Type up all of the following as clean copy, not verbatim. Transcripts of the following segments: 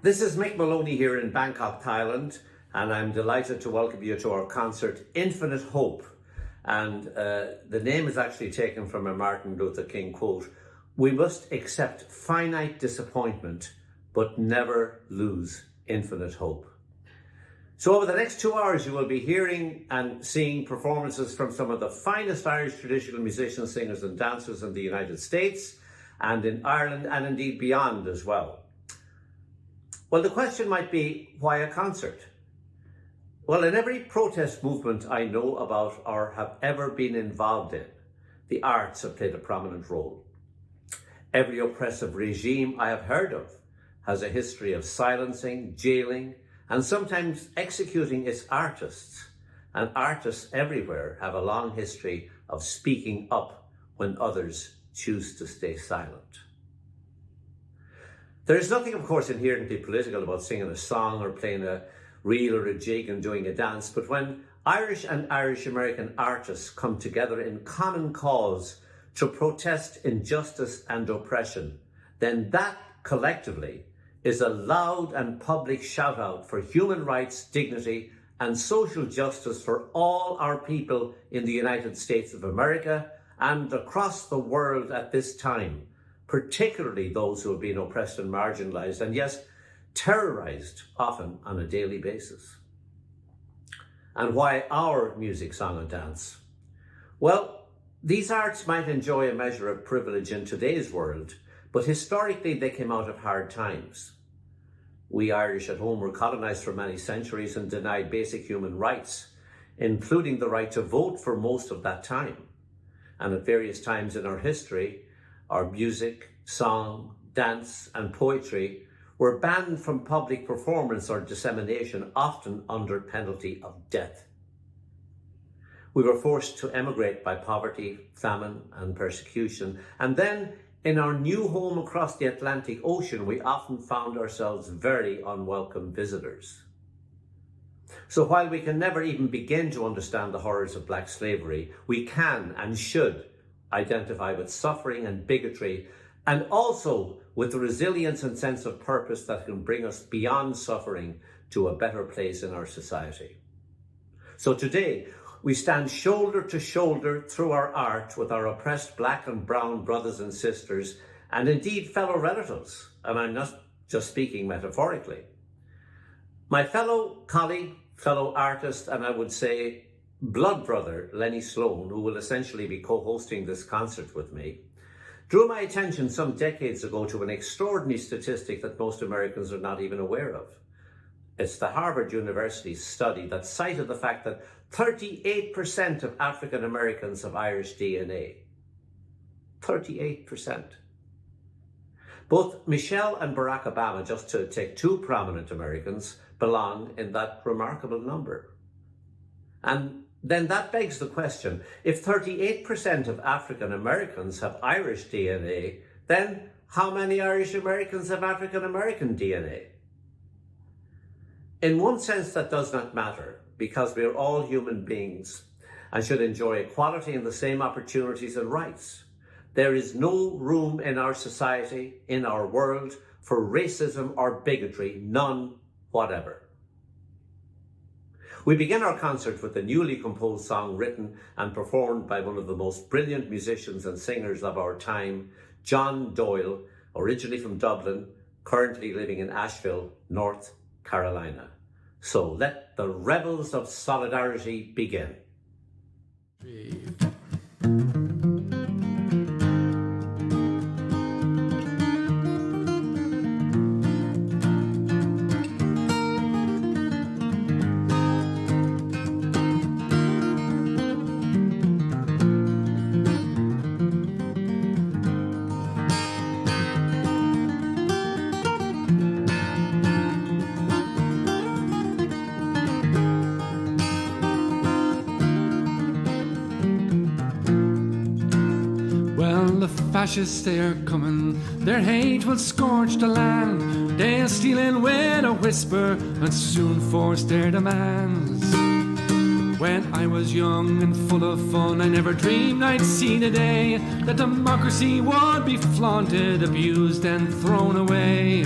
This is Mick Moloney here in Bangkok, Thailand, and I'm delighted to welcome you to our concert, Infinite Hope. And the name is actually taken from a Martin Luther King quote: "We must accept finite disappointment, but never lose infinite hope." So over the next 2 hours, you will be hearing and seeing performances from some of the finest Irish traditional musicians, singers and dancers in the United States and in Ireland, and indeed beyond as well. Well, the question might be, why a concert? Well, in every protest movement I know about or have ever been involved in, the arts have played a prominent role. Every oppressive regime I have heard of has a history of silencing, jailing, and sometimes executing its artists. And artists everywhere have a long history of speaking up when others choose to stay silent. There is nothing, of course, inherently political about singing a song or playing a reel or a jig and doing a dance, but when Irish and Irish-American artists come together in common cause to protest injustice and oppression, then that collectively is a loud and public shout out for human rights, dignity, and social justice for all our people in the United States of America and across the world at this time, particularly those who have been oppressed and marginalized, and yes, terrorized often on a daily basis. And why our music, song and dance? Well, these arts might enjoy a measure of privilege in today's world, but historically they came out of hard times. We Irish at home were colonized for many centuries and denied basic human rights, including the right to vote for most of that time. And at various times in our history, our music, song, dance, and poetry were banned from public performance or dissemination, often under penalty of death. We were forced to emigrate by poverty, famine, and persecution. And then, in our new home across the Atlantic Ocean, we often found ourselves very unwelcome visitors. So while we can never even begin to understand the horrors of black slavery, we can and should identify with suffering and bigotry, and also with the resilience and sense of purpose that can bring us beyond suffering to a better place in our society. So today, we stand shoulder to shoulder through our art with our oppressed black and brown brothers and sisters, and indeed fellow relatives, and I'm not just speaking metaphorically. My fellow colleague, fellow artist, and I would say blood brother, Leni Sloan, who will essentially be co-hosting this concert with me, drew my attention some decades ago to an extraordinary statistic that most Americans are not even aware of. It's the Harvard University study that cited the fact that 38% of African Americans have Irish DNA. 38%. Both Michelle and Barack Obama, just to take two prominent Americans, belong in that remarkable number. And then that begs the question, if 38% of African Americans have Irish DNA, then how many Irish Americans have African American DNA? In one sense, that does not matter, because we are all human beings and should enjoy equality and the same opportunities and rights. There is no room in our society, in our world, for racism or bigotry, none whatever. We begin our concert with a newly composed song written and performed by one of the most brilliant musicians and singers of our time, John Doyle, originally from Dublin, currently living in Asheville, North Carolina. So let the revels of solidarity begin. Fascists, they are coming, their hate will scorch the land. They'll steal in with a whisper and soon force their demands. When I was young and full of fun, I never dreamed I'd see the day that democracy would be flaunted, abused and thrown away.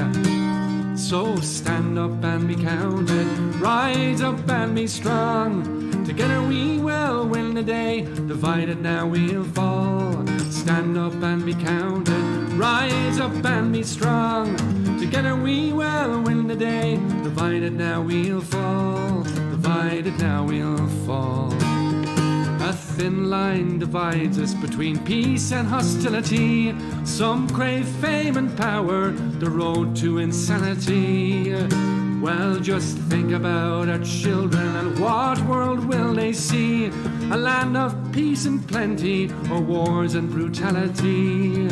So stand up and be counted, rise up and be strong. Together we will win the day, divided now we'll fall. Stand up and be counted, rise up and be strong. Together we will win the day, divided now we'll fall. Divided now we'll fall. A thin line divides us between peace and hostility. Some crave fame and power, the road to insanity. Well, just think about our children and what world will they see? A land of peace and plenty, or wars and brutality?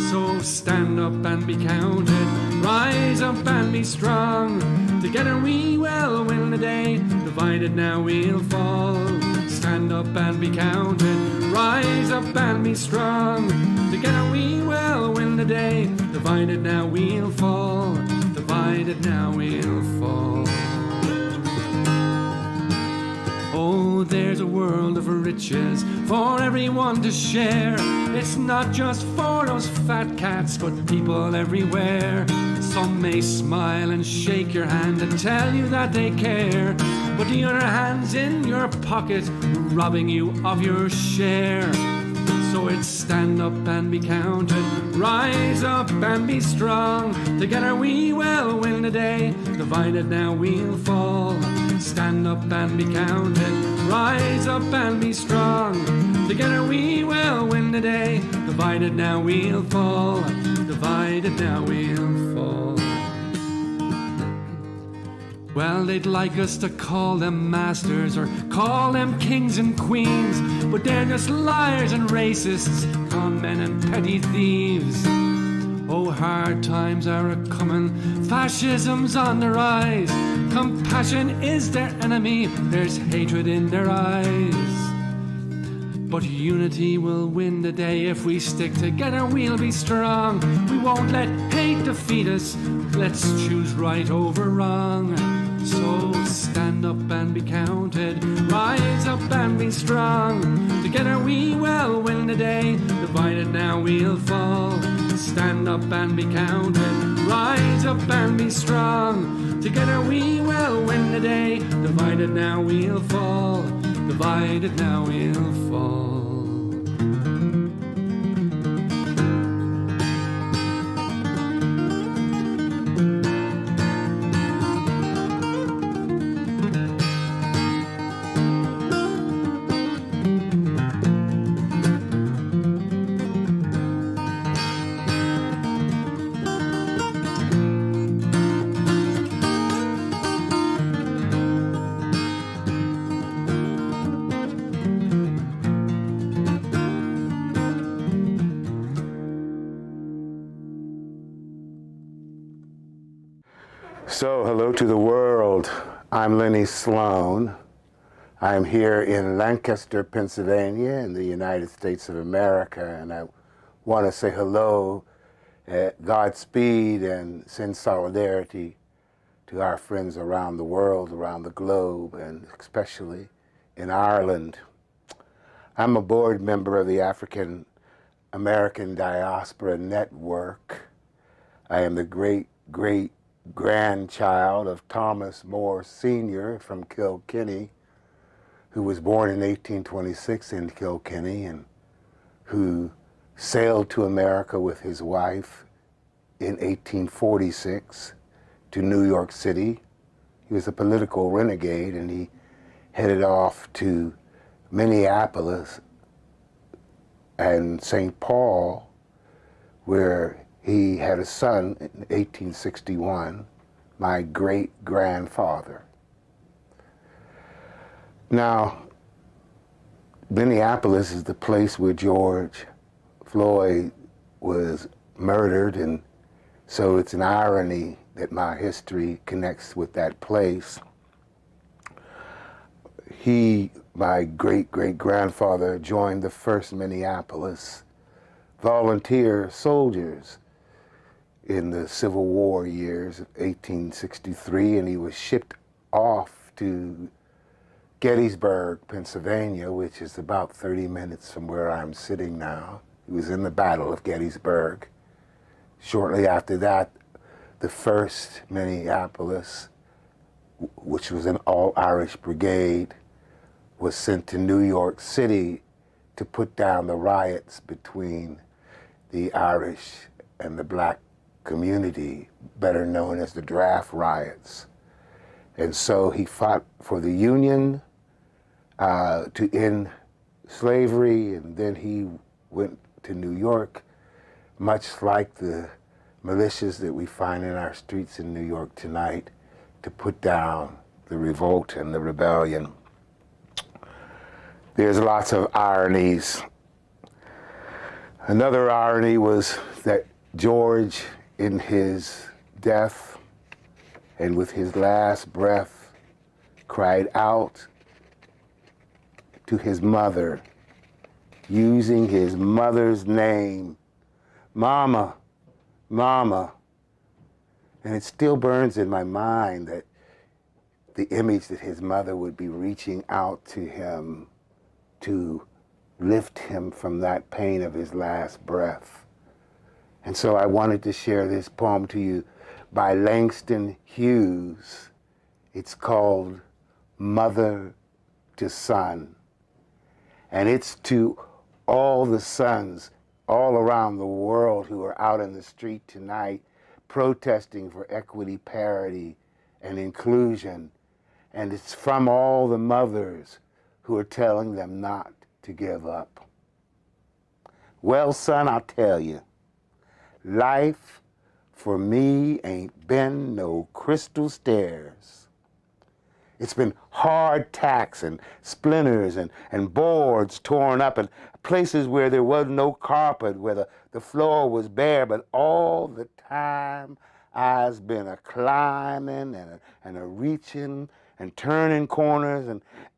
So stand up and be counted, rise up and be strong. Together we will win the day, divided now we'll fall. Stand up and be counted, rise up and be strong. Together we will win the day, divided now we'll fall. Divided now we'll fall. Oh, there's a world of riches for everyone to share. It's not just for those fat cats, but people everywhere. Some may smile and shake your hand and tell you that they care, but the other hand's in your pocket, robbing you of your share. So it's stand up and be counted, rise up and be strong. Together we will win the day, divided now we'll fall. Stand up and be counted, rise up and be strong. Together we will win the day, divided now we'll fall. Divided now we'll fall. Well, they'd like us to call them masters or call them kings and queens, but they're just liars and racists, con men and petty thieves. Oh, hard times are a-comin', fascism's on the rise. Compassion is their enemy, there's hatred in their eyes. But unity will win the day. If we stick together, we'll be strong. We won't let hate defeat us, let's choose right over wrong. So stand up and be counted, rise up and be strong. Together we will win the day, divided now we'll fall. Stand up and be counted, rise up and be strong. Together we will win the day, divided now we'll fall. Divided now we'll fall. So, hello to the world. I'm Leni Sloan. I'm here in Lancaster, Pennsylvania, in the United States of America, and I want to say hello, Godspeed, and send solidarity to our friends around the world, around the globe, and especially in Ireland. I'm a board member of the African American Diaspora Network. I am the great-grandchild of Thomas Moore Sr. from Kilkenny, who was born in 1826 in Kilkenny and who sailed to America with his wife in 1846 to New York City. He was a political renegade, and he headed off to Minneapolis and St. Paul, where he had a son in 1861, my great-grandfather. Now, Minneapolis is the place where George Floyd was murdered, and so it's an irony that my history connects with that place. He, my great-great-grandfather, joined the first Minneapolis volunteer soldiers in the Civil War years of 1863, and he was shipped off to Gettysburg, Pennsylvania, which is about 30 minutes from where I'm sitting now. He was in the Battle of Gettysburg. Shortly after that, the first Minneapolis, which was an all-Irish brigade, was sent to New York City to put down the riots between the Irish and the black community, better known as the draft riots. And so he fought for the Union to end slavery, and then he went to New York, much like the militias that we find in our streets in New York tonight, to put down the revolt and the rebellion. There's lots of ironies. Another irony was that George, in his death and with his last breath, cried out to his mother, using his mother's name, "Mama, Mama." And it still burns in my mind that the image that his mother would be reaching out to him to lift him from that pain of his last breath. And so I wanted to share this poem to you by Langston Hughes. It's called Mother to Son. And it's to all the sons all around the world who are out in the street tonight protesting for equity, parity, and inclusion. And it's from all the mothers who are telling them not to give up. Well, son, I'll tell you, life for me ain't been no crystal stairs. It's been hard tacks and splinters and boards torn up and places where there was no carpet, where the floor was bare, but all the time I's been a climbing and a reaching and turning corners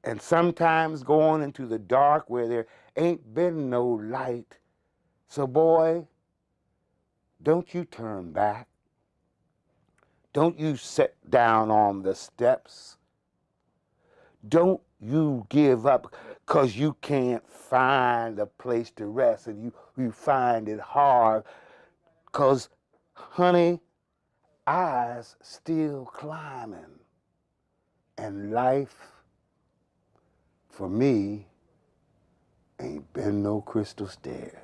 and sometimes going into the dark where there ain't been no light. So boy, don't you turn back. Don't you sit down on the steps. Don't you give up because you can't find a place to rest and you find it hard. Because, honey, I's still climbing. And life, for me, ain't been no crystal stairs.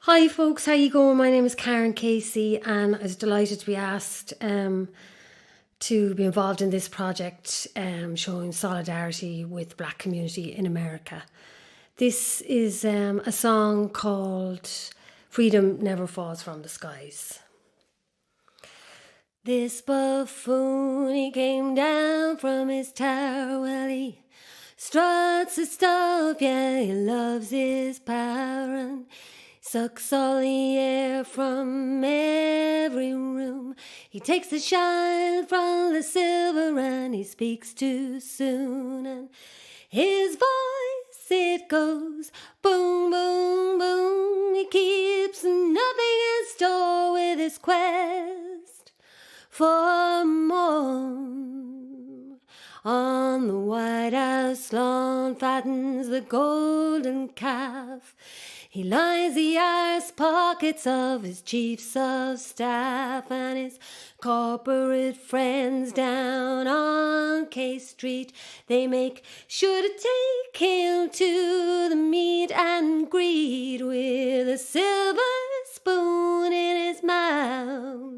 Hi folks, how you going? My name is Karan Casey and I was delighted to be asked to be involved in this project showing solidarity with the black community in America. This is a song called Freedom Never Falls from the Skies. This buffoon, he came down from his tower, well, he struts his stuff, yeah, he loves his power, and sucks all the air from every room. He takes the shine from the silver and he speaks too soon, and his voice, it goes boom, boom, boom. He keeps nothing in store with his quest for more. On the White House lawn fattens the golden calf. He lines the ice pockets of his chiefs of staff and his corporate friends down on K Street. They make sure to take him to the meet and greet with a silver spoon in his mouth.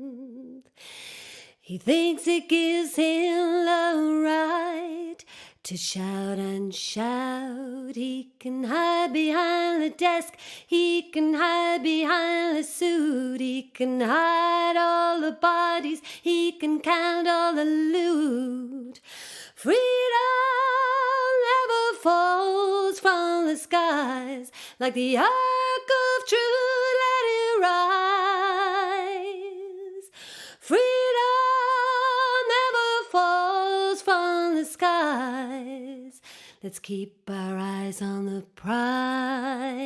He thinks it gives him the right to shout and shout. He can hide behind the desk, he can hide behind the suit, he can hide all the bodies, he can count all the loot. Freedom never falls from the skies, like the ark of truth, let it rise. Freedom never falls from the skies. Let's keep our eyes on the prize.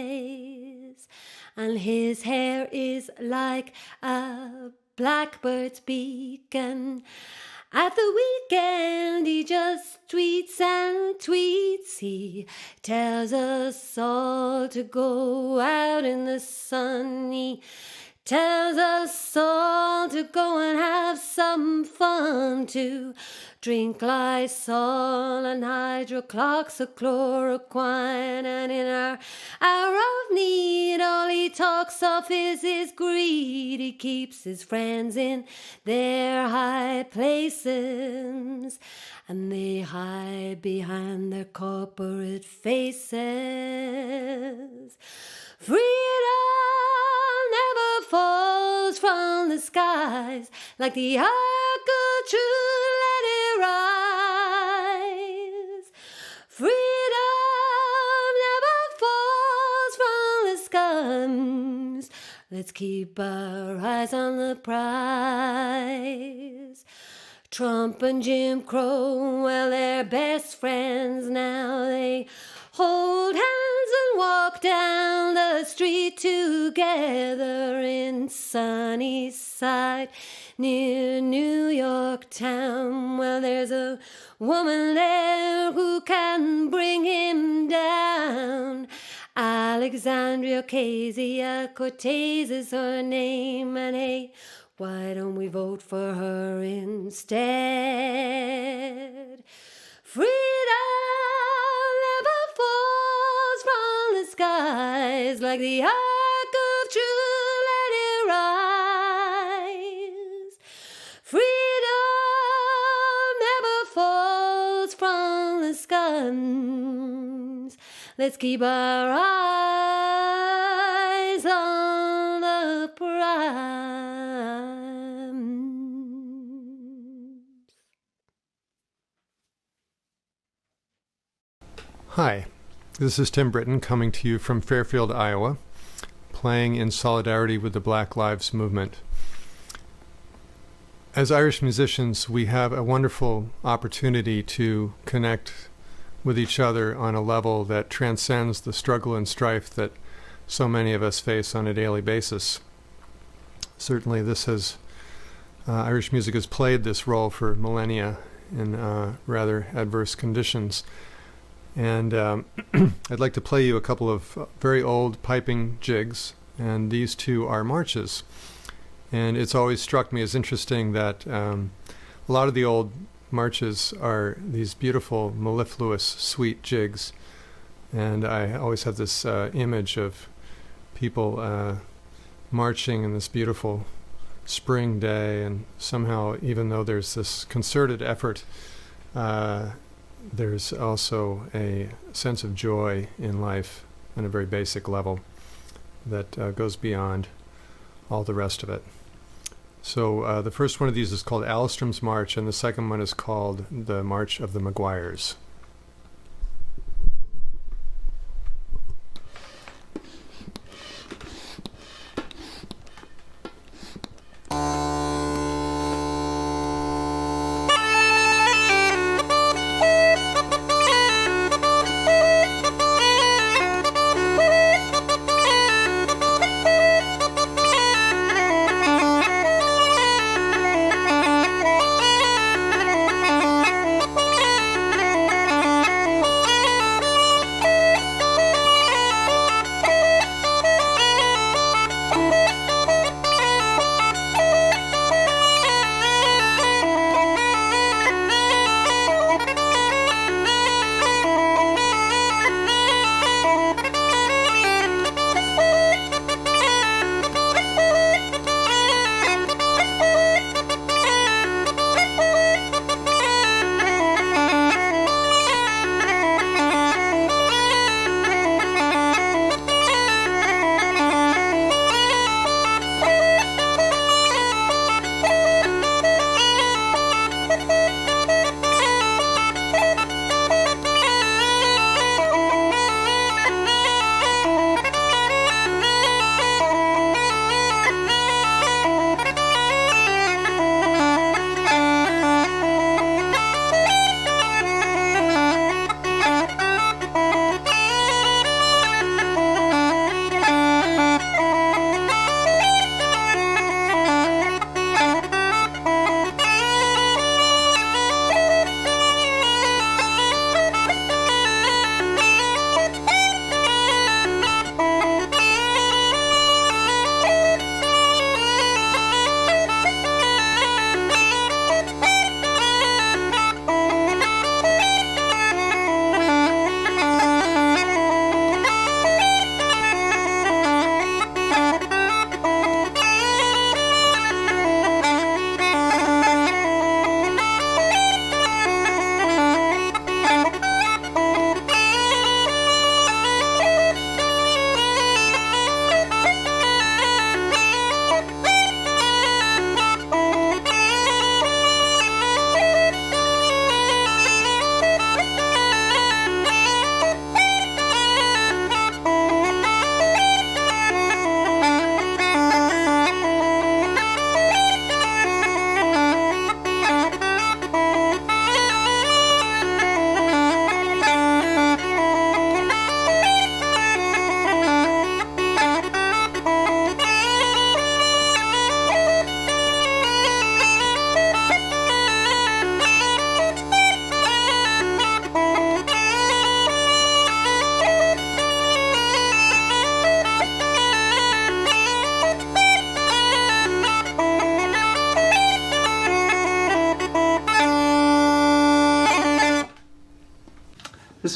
And his hair is like a blackbird's beak, and at the weekend he just tweets and tweets. He tells us all to go out in the sun. He tells us all to go and have some fun, to drink Lysol and hydrocloxichloroquine, and in our hour of need all he talks of is his greed. He keeps his friends in their high places, and they hide behind their corporate faces. Freedom never falls from the skies, like the ark of truth, let it rise. Freedom never falls from the skies, let's keep our eyes on the prize. Trump and Jim Crow, well, they're best friends now. They hold hands and walk down the street together in Sunnyside near New York town. Well, there's a woman there who can bring him down. Alexandria Ocasio-Cortez is her name, and hey, why don't we vote for her instead? Freedom never falls from the skies, like the ark of truth, let it rise. Freedom never falls from the skies, let's keep our eyes on the prize. Hi, this is Tim Britton coming to you from Fairfield, Iowa, playing in solidarity with the Black Lives Movement. As Irish musicians, we have a wonderful opportunity to connect with each other on a level that transcends the struggle and strife that so many of us face on a daily basis. Certainly Irish music has played this role for millennia in rather adverse conditions. And I'd like to play you a couple of very old piping jigs, and these two are marches. And it's always struck me as interesting that a lot of the old marches are these beautiful, mellifluous, sweet jigs. And I always have this image of people marching in this beautiful spring day, and somehow, even though there's this concerted effort, there's also a sense of joy in life on a very basic level that goes beyond all the rest of it. So the first one of these is called Alstrom's March, and the second one is called the March of the Maguires.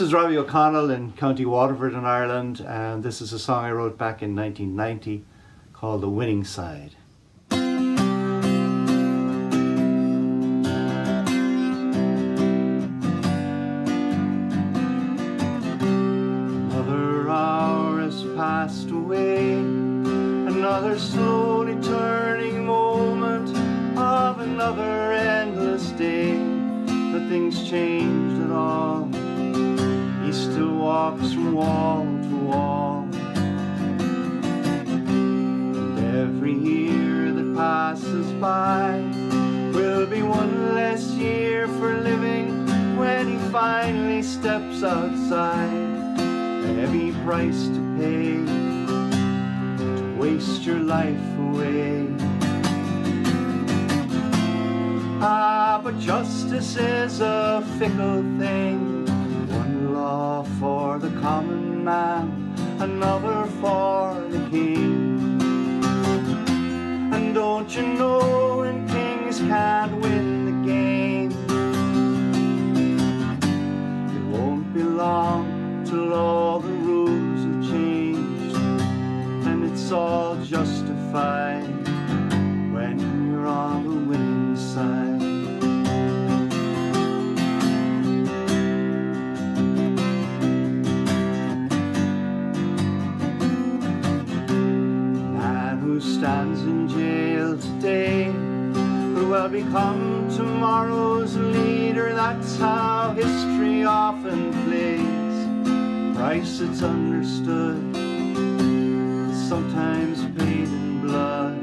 This is Robbie O'Connell in County Waterford in Ireland, and this is a song I wrote back in 1990 called The Winning Side. Another hour has passed away, another slowly turning moment of another endless day. Nothing's changed at all. He still walks from wall to wall. And every year that passes by will be one less year for living when he finally steps outside. A heavy price to pay to waste your life away. Ah, but justice is a fickle thing. One law for the common man, another for the king. And don't you know when kings can't win the game, it won't be long till all the rules are changed, and it's all justified when you're on the winning side. Stands in jail today who will become tomorrow's leader. That's how history often plays. Price that's understood, sometimes paid in blood.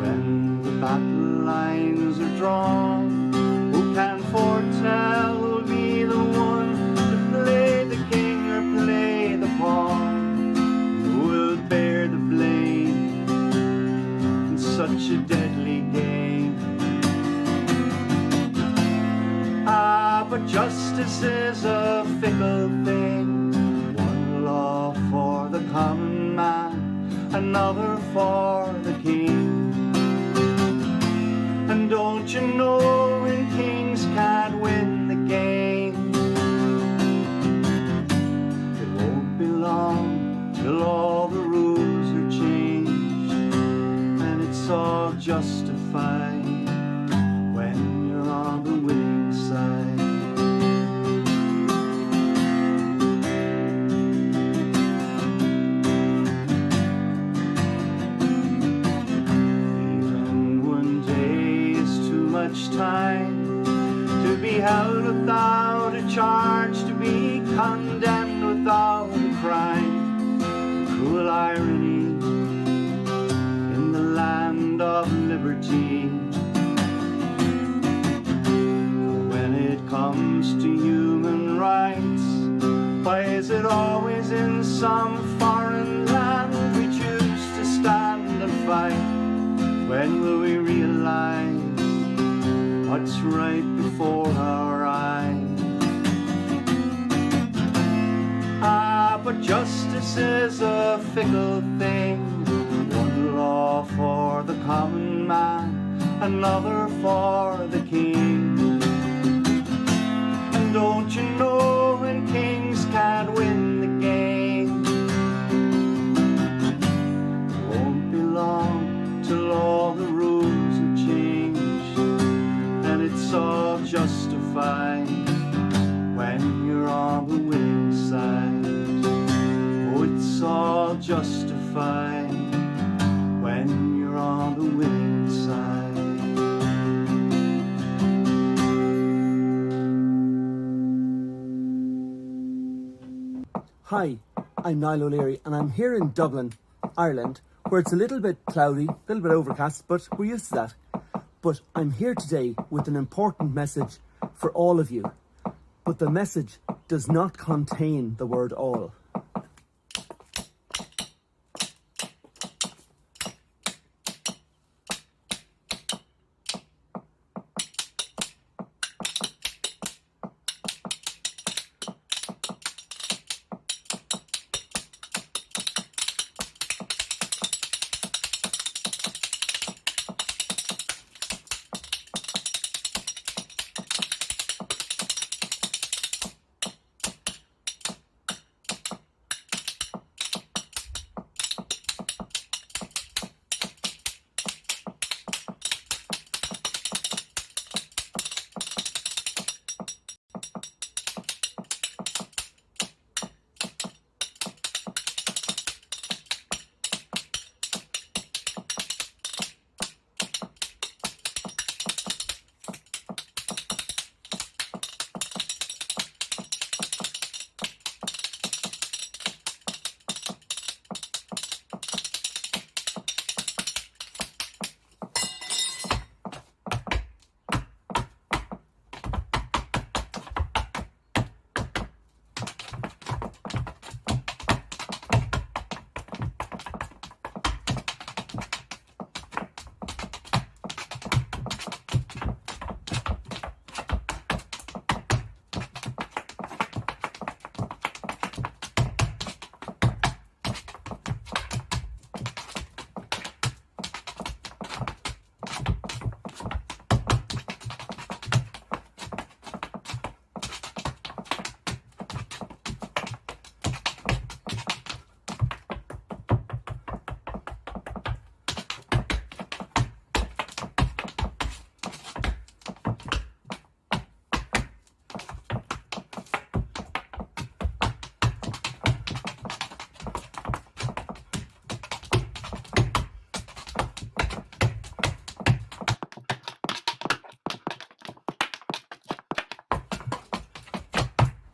When the battle lines are drawn, who can foretell who'll be the one to play the king or play the pawn? Bear the blame in such a deadly game. Ah, but justice is a fickle thing. One law for the common man, another for the king. And don't you know when kings can't win the game, it won't be long till all the rules are changed, and it's all justified when you're on the winning side. Even one day is too much time to be held without a charge, to be condemned without a crime. Cruel irony in the land of liberty. For when it comes to human rights, why is it always in some foreign land we choose to stand and fight? When will we realize what's right before our eyes? Ah, but justice is a fickle thing. One law for the common man, another for the king. And don't you know when kings can't win the game, it won't be long till all the rules are changed, and it's all justified when you're on the winning side. It's all justified when you're on the winning side. Hi, I'm Niall O'Leary and I'm here in Dublin, Ireland, where it's a little bit cloudy, a little bit overcast, but we're used to that. But I'm here today with an important message for all of you. But the message does not contain the word all.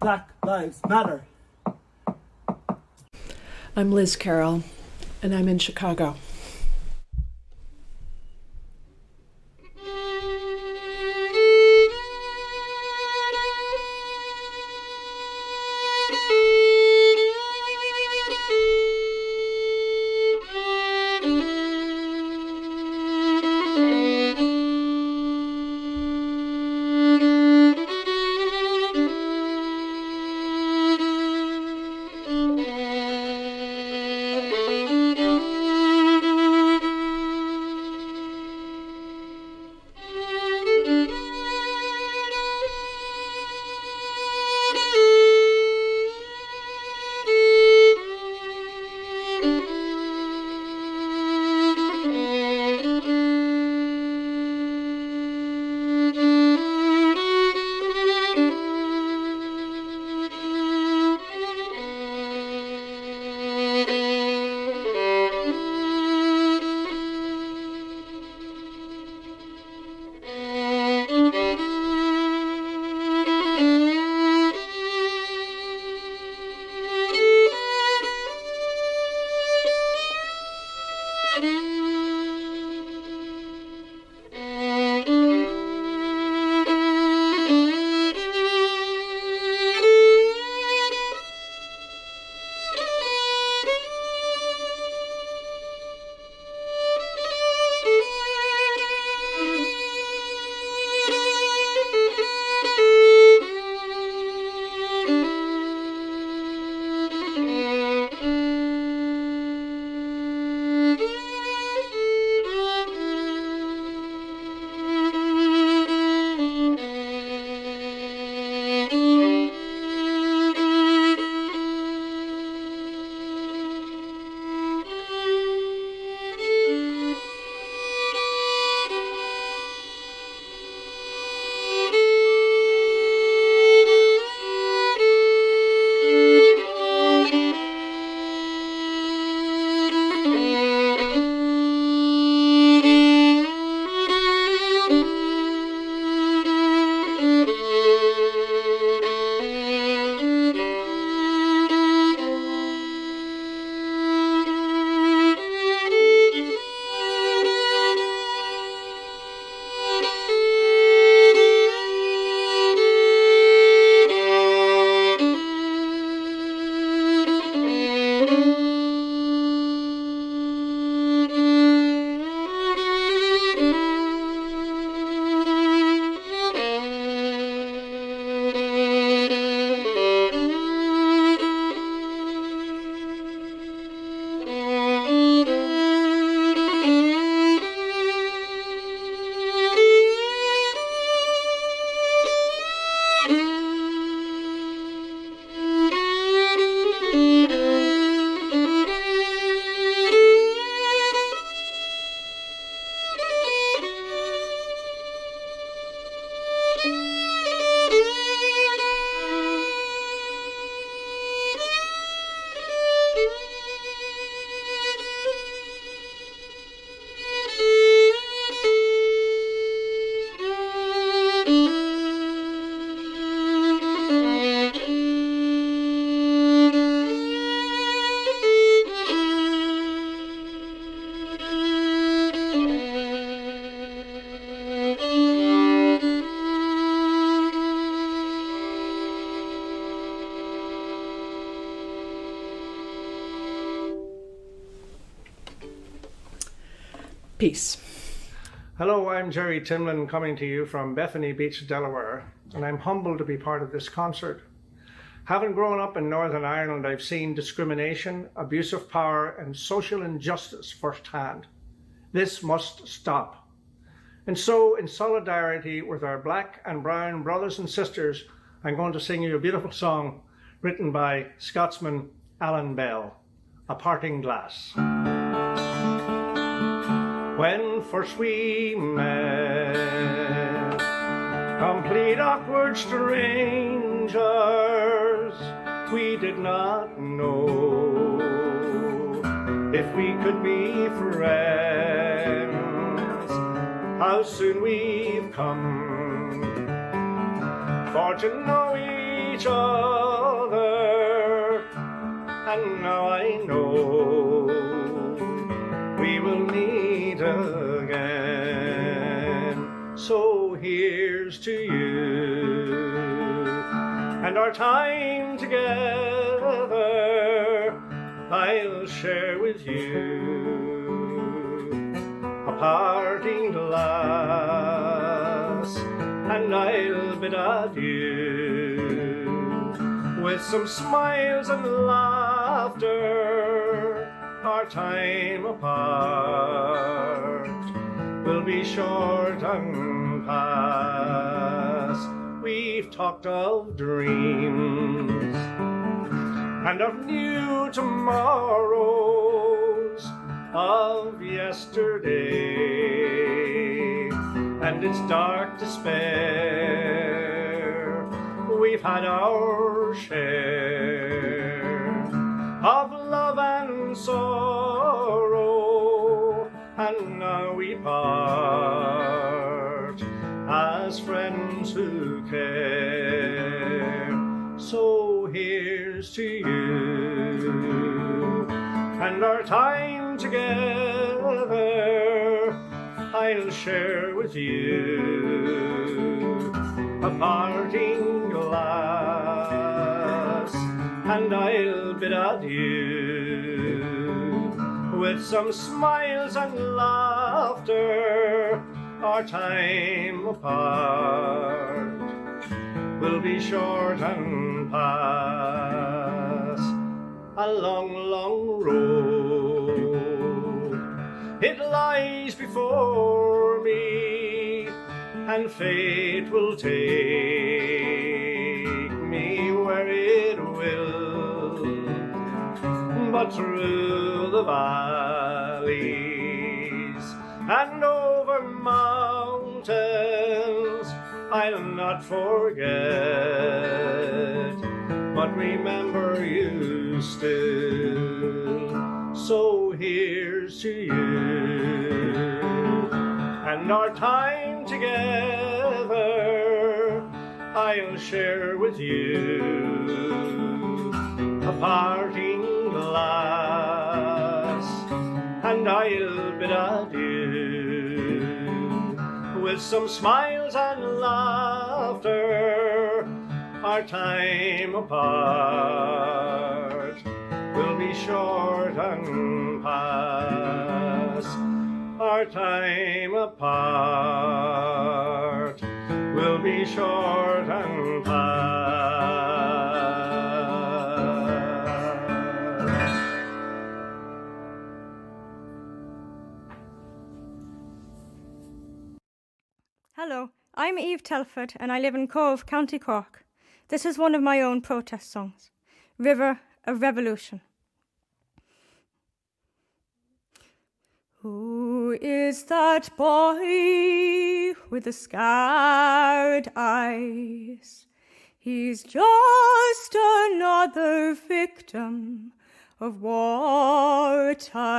Black Lives Matter. I'm Liz Carroll, and I'm in Chicago. Peace. Hello, I'm Gerry Timlin coming to you from Bethany Beach, Delaware, and I'm humbled to be part of this concert. Having grown up in Northern Ireland, I've seen discrimination, abuse of power, and social injustice firsthand. This must stop. And so, in solidarity with our black and brown brothers and sisters, I'm going to sing you a beautiful song written by Scotsman Alan Bell, A Parting Glass. When first we met, complete awkward strangers, we did not know if we could be friends. How soon we've come for to know each other, and now I know we will meet again. So here's to you and our time together. I'll share with you a parting glass, and I'll bid adieu with some smiles and laughter. Our time apart will be short and past. We've talked of dreams and of new tomorrows, of yesterday and its dark despair. We've had our share of love and sorrow, and now we part as friends who care. So here's to you and our time together. I'll share with you a parting glass, and I'll bid adieu with some smiles and laughter. Our time apart will be short and pass a long, long road. It lies before me, and fate will take me where it will, but through the valleys and over mountains I'll not forget, but remember you still. So here's to you and our time together. I'll share with you a parting glass, and I'll bid adieu with some smiles and laughter. Our time apart will be short and pass. Our time apart will be short and pass. Hello, I'm Eve Telford and I live in Cove, County Cork. This is one of my own protest songs, River of Revolution. Who is that boy with the scarred eyes? He's just another victim of wartime.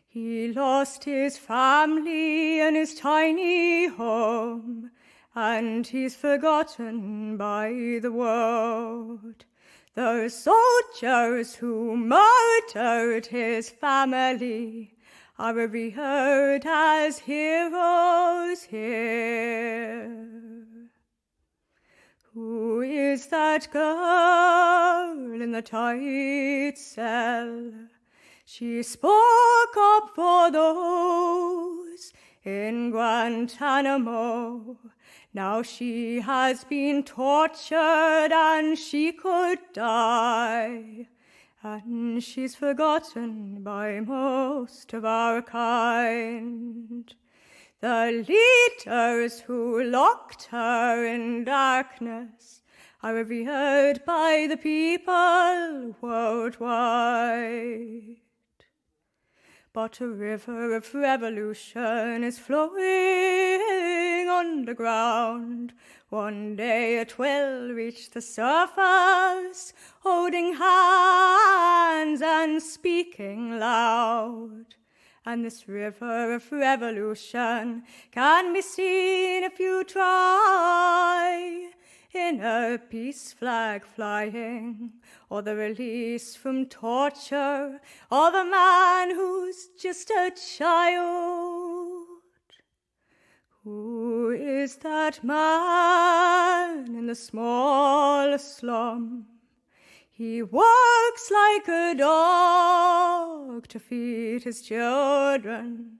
He lost his family and his tiny home, and he's forgotten by the world. The soldiers who murdered his family are revered as heroes here. Who is that girl in the tight cell? She spoke up for those in Guantanamo. Now she has been tortured and she could die, and she's forgotten by most of our kind. The leaders who locked her in darkness are revered by the people worldwide. But a river of revolution is flowing underground. One day it will reach the surface, holding hands and speaking loud. And this river of revolution can be seen if you try. in a peace flag flying, or the release from torture of a man who's just a child. Who is that man in the small slum? He works like a dog to feed his children.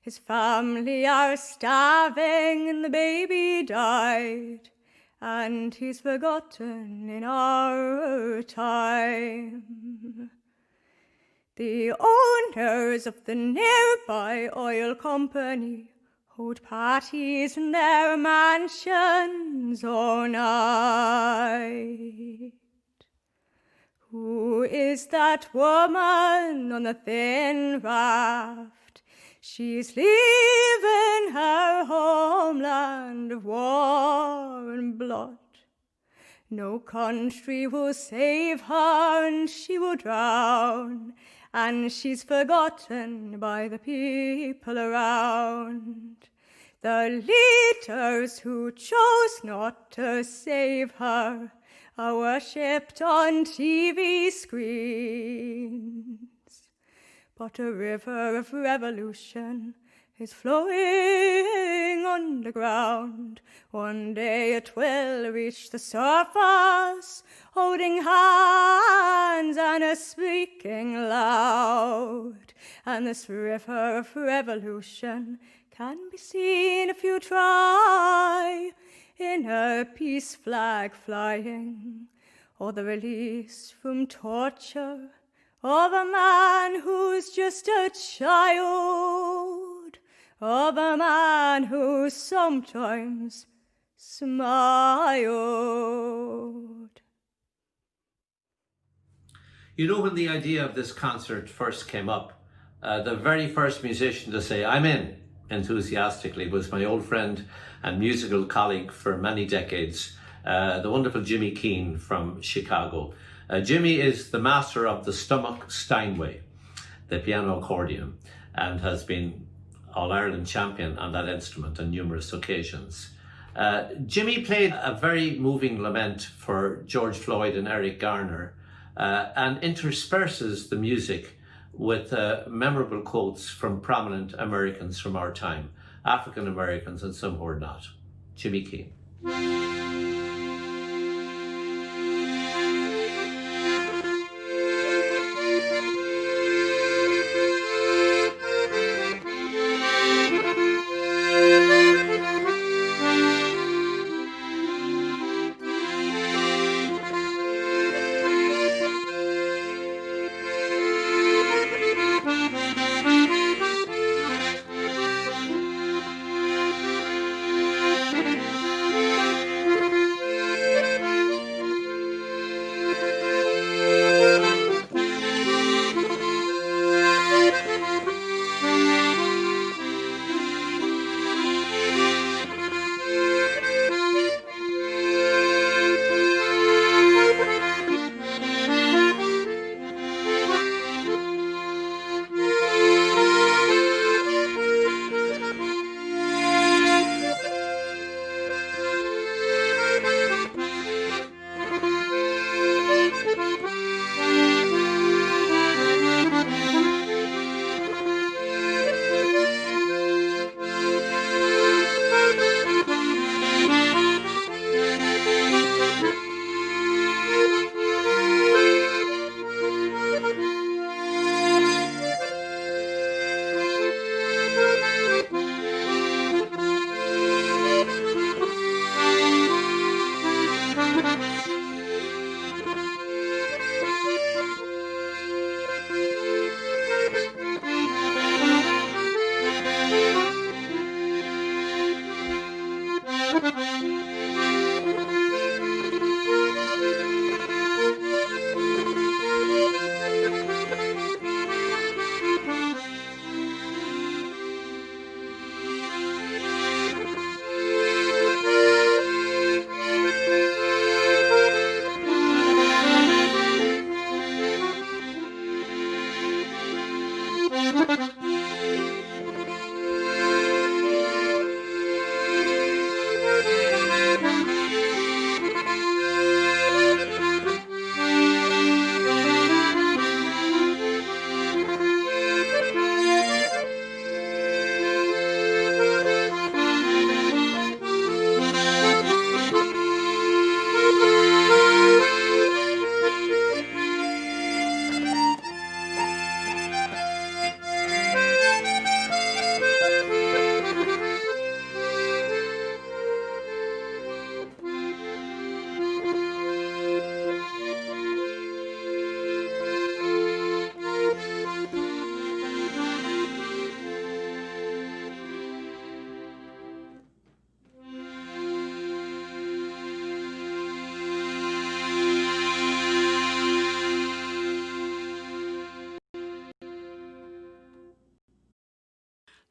His family are starving and the baby died, and he's forgotten in our time. The owners of the nearby oil company hold parties in their mansions all night. Who is that woman on the thin raft? She's leaving her homeland of war and blood. No country will save her, and she will drown, and she's forgotten by the people around. The leaders who chose not to save her are worshipped on TV screens. But a river of revolution is flowing underground. One day it will reach the surface, holding hands and a speaking loud. And this river of revolution can be seen if you try, in a peace flag flying, or the release from torture of a man who's just a child, of a man who sometimes smiled. You know, when the idea of this concert first came up, the very first musician to say, "I'm in," enthusiastically, was my old friend and musical colleague for many decades, the wonderful Jimmy Keane from Chicago. Jimmy is the master of the stomach Steinway, the piano accordion, and has been All-Ireland champion on that instrument on numerous occasions. Jimmy played a very moving lament for George Floyd and Eric Garner, and intersperses the music with memorable quotes from prominent Americans from our time, African Americans and some who are not. Jimmy Keane.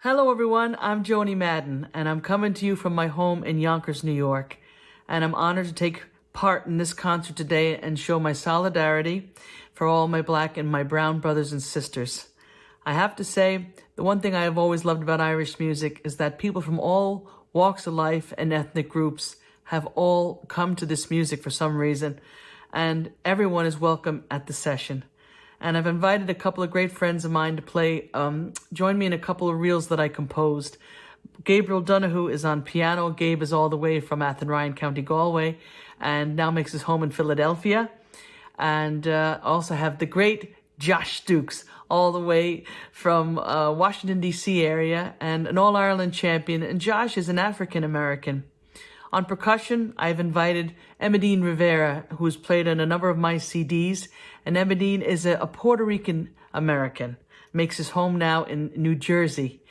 Hello everyone, I'm Joanie Madden, and I'm coming to you from my home in Yonkers, New York. And I'm honored to take part in this concert today and show my solidarity for all my black and my brown brothers and sisters. I have to say, the one thing I have always loved about Irish music is that people from all walks of life and ethnic groups have all come to this music for some reason, and everyone is welcome at the session. And I've invited a couple of great friends of mine to play, join me in a couple of reels that I composed. Gabriel Donahue is on piano. Gabe is all the way from Athenryan, County Galway, and now makes his home in Philadelphia. And also have the great Josh Dukes, all the way from Washington, D.C. area, and an All-Ireland champion. And Josh is an African-American. On percussion, I've invited Emedin Rivera, who's played on a number of my CDs. And Emedin is a Puerto Rican American, makes his home now in New Jersey.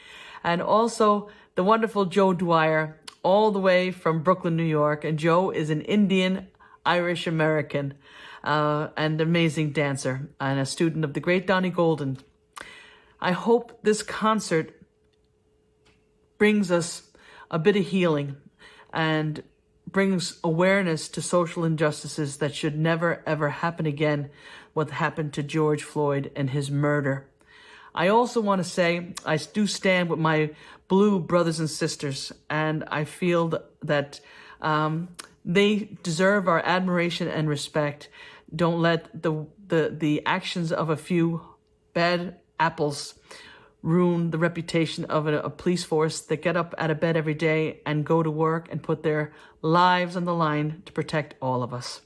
And also the wonderful Joe Dwyer, all the way from Brooklyn, New York. And Joe is an Indian Irish American and amazing dancer and a student of the great Donnie Golden. I hope this concert brings us a bit of healing and brings awareness to social injustices that should never, ever happen again, what happened to George Floyd and his murder. I also want to say I do stand with my blue brothers and sisters, and I feel that they deserve our admiration and respect. Don't let the actions of a few bad apples ruin the reputation of a police force that get up out of bed every day and go to work and put their lives on the line to protect all of us.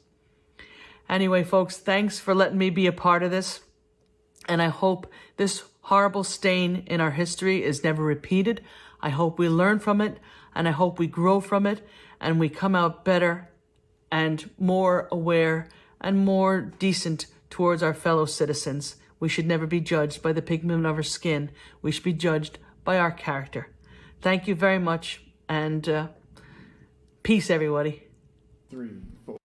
Anyway, folks, thanks for letting me be a part of this. And I hope this horrible stain in our history is never repeated. I hope we learn from it, and I hope we grow from it, and we come out better and more aware and more decent towards our fellow citizens. We should never be judged by the pigment of our skin. We should be judged by our character. Thank you very much, and peace, everybody. 3, 4.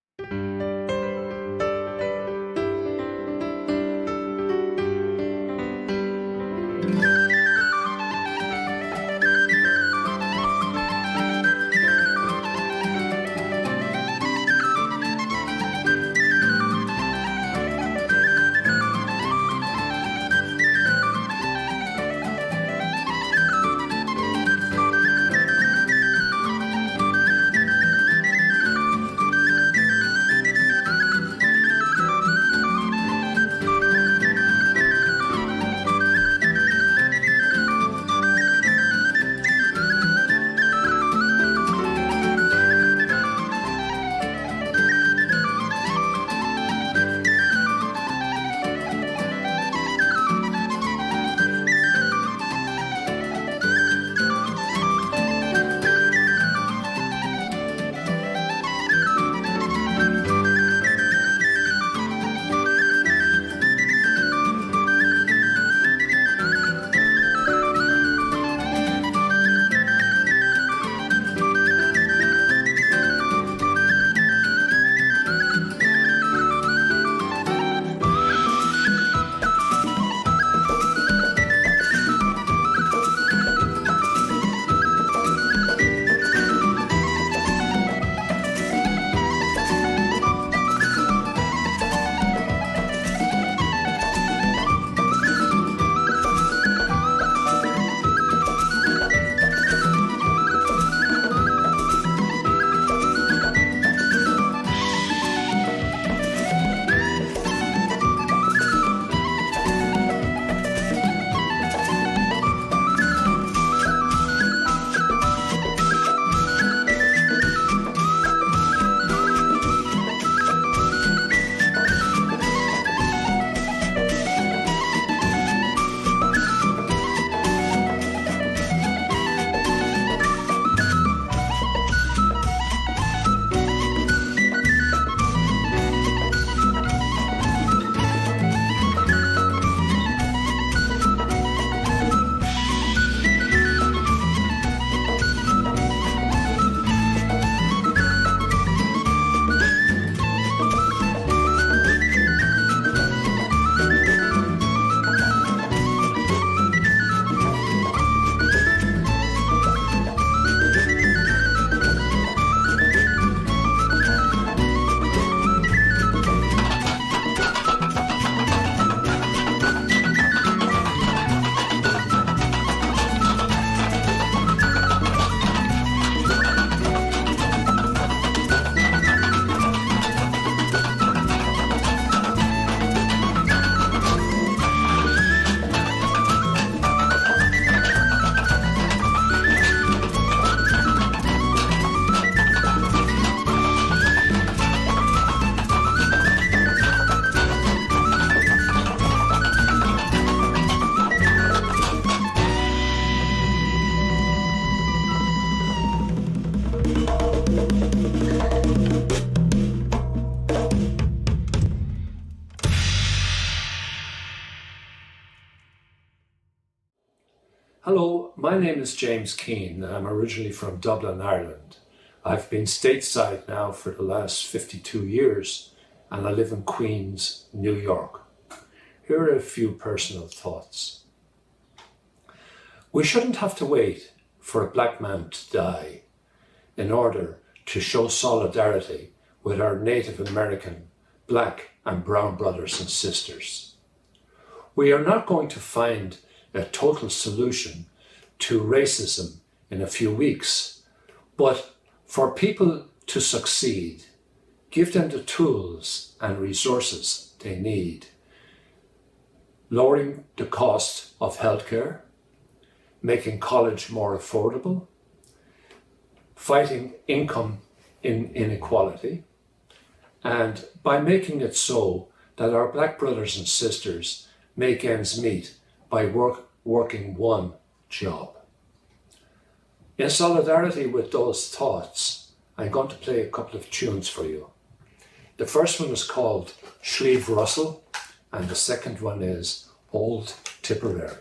my name is James Keane. I'm originally from Dublin, Ireland. I've been stateside now for the last 52 years, and I live in Queens, New York. Here are a few personal thoughts. We shouldn't have to wait for a black man to die in order to show solidarity with our Native American, black and brown brothers and sisters. We are not going to find a total solution to racism in a few weeks, but for people to succeed, give them the tools and resources they need. Lowering the cost of healthcare, making college more affordable, fighting income inequality, and by making it so that our black brothers and sisters make ends meet by working one job. In solidarity with those thoughts, I'm going to play a couple of tunes for you. The first one is called Slieve Russell, and the second one is Old Tipperary.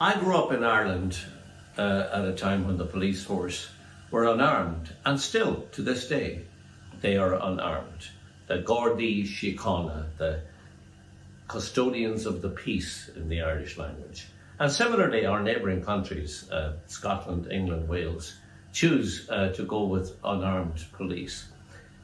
I grew up in Ireland at a time when the police force were unarmed, and still to this day they are unarmed. The Gardaí Síochána, the custodians of the peace in the Irish language. And similarly, our neighbouring countries, Scotland, England, Wales, choose to go with unarmed police.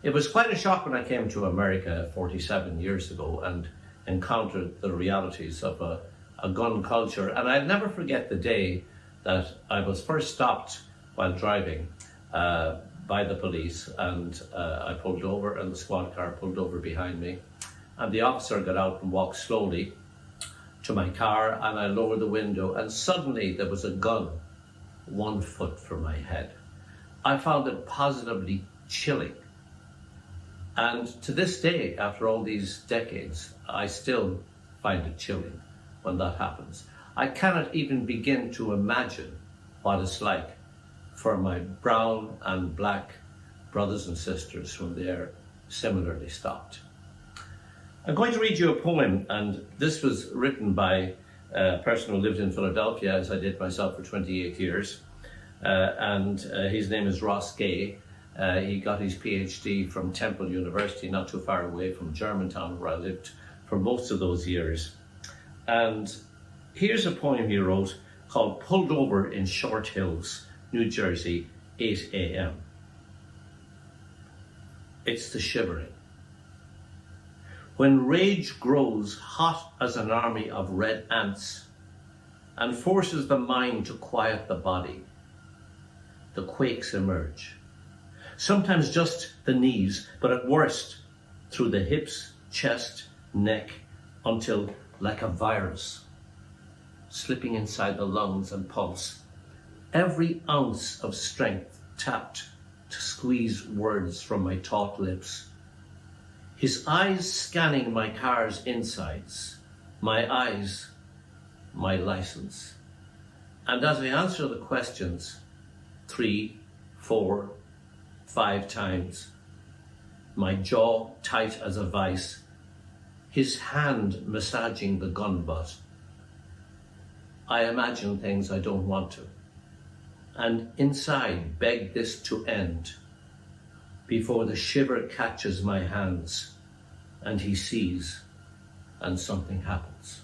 It was quite a shock when I came to America 47 years ago and encountered the realities of a gun culture. And I'll never forget the day that I was first stopped while driving by the police, and I pulled over and the squad car pulled over behind me, and the officer got out and walked slowly to my car, and I lowered the window, and suddenly there was a gun 1 foot from my head. I found it positively chilling. And to this day, after all these decades, I still find it chilling when that happens. I cannot even begin to imagine what it's like for my brown and black brothers and sisters when they're similarly stopped. I'm going to read you a poem, and this was written by a person who lived in Philadelphia, as I did myself for 28 years. His name is Ross Gay. He got his PhD from Temple University, not too far away from Germantown, where I lived for most of those years. And here's a poem he wrote called Pulled Over in Short Hills, New Jersey, 8 a.m. It's the shivering. When rage grows hot as an army of red ants and forces the mind to quiet the body, the quakes emerge. Sometimes just the knees, but at worst through the hips, chest, neck, until, like a virus, slipping inside the lungs and pulse, every ounce of strength tapped to squeeze words from my taut lips. His eyes scanning my car's insides, my eyes, my license. And as I answer the questions 3, 4, 5 times, my jaw tight as a vice, his hand massaging the gun butt, I imagine things I don't want to, and inside beg this to end before the shiver catches my hands and he sees and something happens.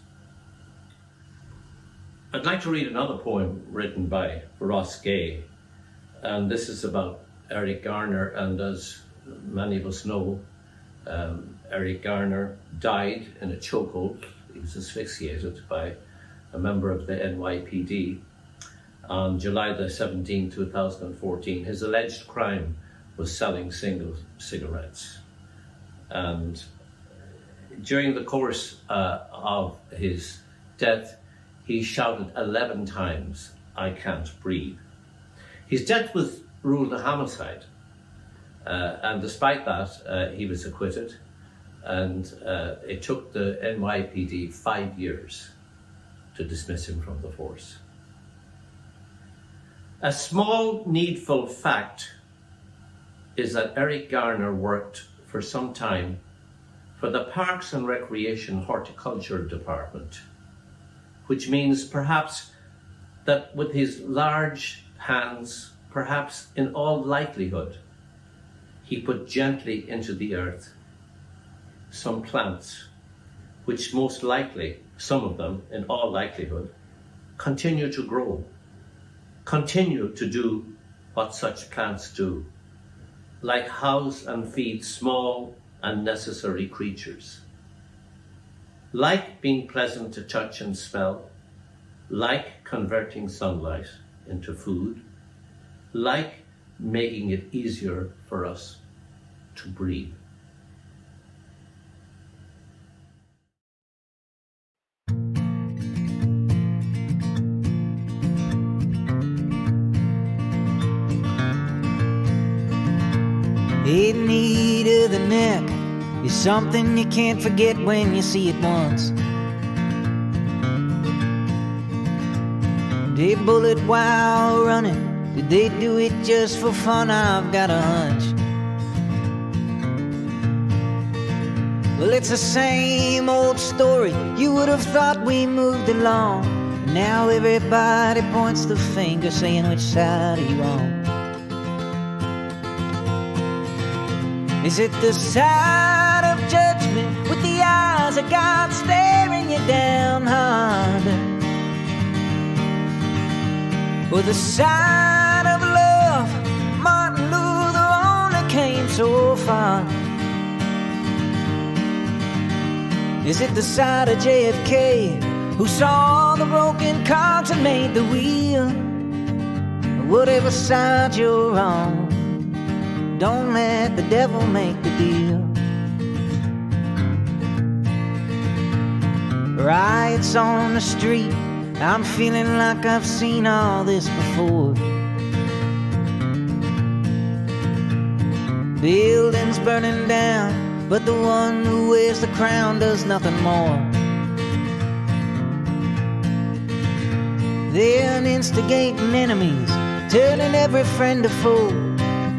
I'd like to read another poem written by Ross Gay, and this is about Eric Garner. And as many of us know, Eric Garner died in a chokehold. He was asphyxiated by a member of the NYPD on July the 17th, 2014. His alleged crime was selling single cigarettes. And during the course of his death, he shouted 11 times, "I can't breathe." His death was ruled a homicide. And despite that, he was acquitted. And it took the NYPD 5 years to dismiss him from the force. A small needful fact is that Eric Garner worked for some time for the Parks and Recreation Horticulture Department, which means perhaps that with his large hands, perhaps in all likelihood, he put gently into the earth some plants, which most likely, some of them, in all likelihood, continue to grow, continue to do what such plants do, like house and feed small and necessary creatures, like being pleasant to touch and smell, like converting sunlight into food, like making it easier for us to breathe. A knee to the neck is something you can't forget when you see it once. They bullet while running, did they do it just for fun? I've got a hunch. Well, it's the same old story. You would have thought we moved along. Now everybody points the finger saying which side are you on? Is it the side of judgment with the eyes of God staring? staring you down hard. With the sight of love, Martin Luther only came so far. Is it the sight of JFK, who saw the broken cogs and made the wheel? Whatever side you're on, don't let the devil make the deal. Riots on the street, I'm feeling like I've seen all this before. Buildings burning down, but the one who wears the crown does nothing more. They're instigating enemies, turning every friend to foe.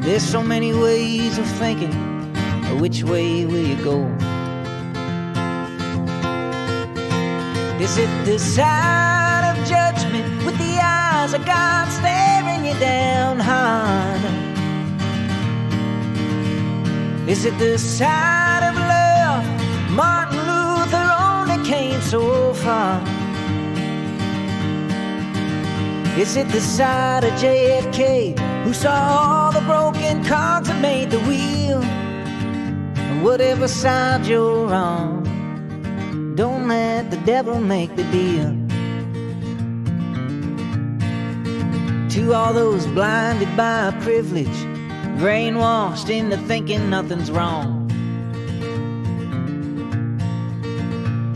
There's so many ways of thinking, which way will you go? Is it the side of judgment with the eyes of God staring you down hard? Is it the side of love? Martin Luther only came so far. Is it the side of JFK, who saw all the broken cogs and made the wheel? Whatever side you're on, don't let the devil make the deal. To all those blinded by privilege, brainwashed into thinking nothing's wrong,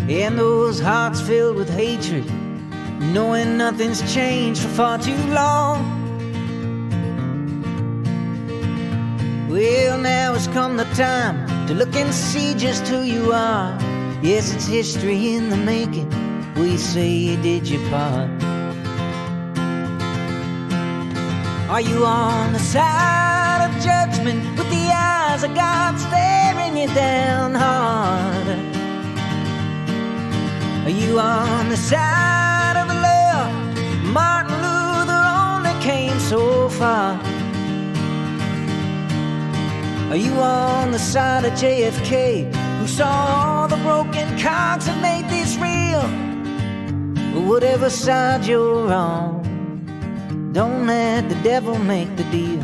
and those hearts filled with hatred, knowing nothing's changed for far too long. Well, now has come the time to look and see just who you are. Yes, it's history in the making. We say you did your part. Are you on the side of judgment with the eyes of God staring you down hard? Are you on the side of love? Martin Luther only came so far. Are you on the side of JFK, who saw all the broken cogs and made this real? Whatever side you're on, don't let the devil make the deal.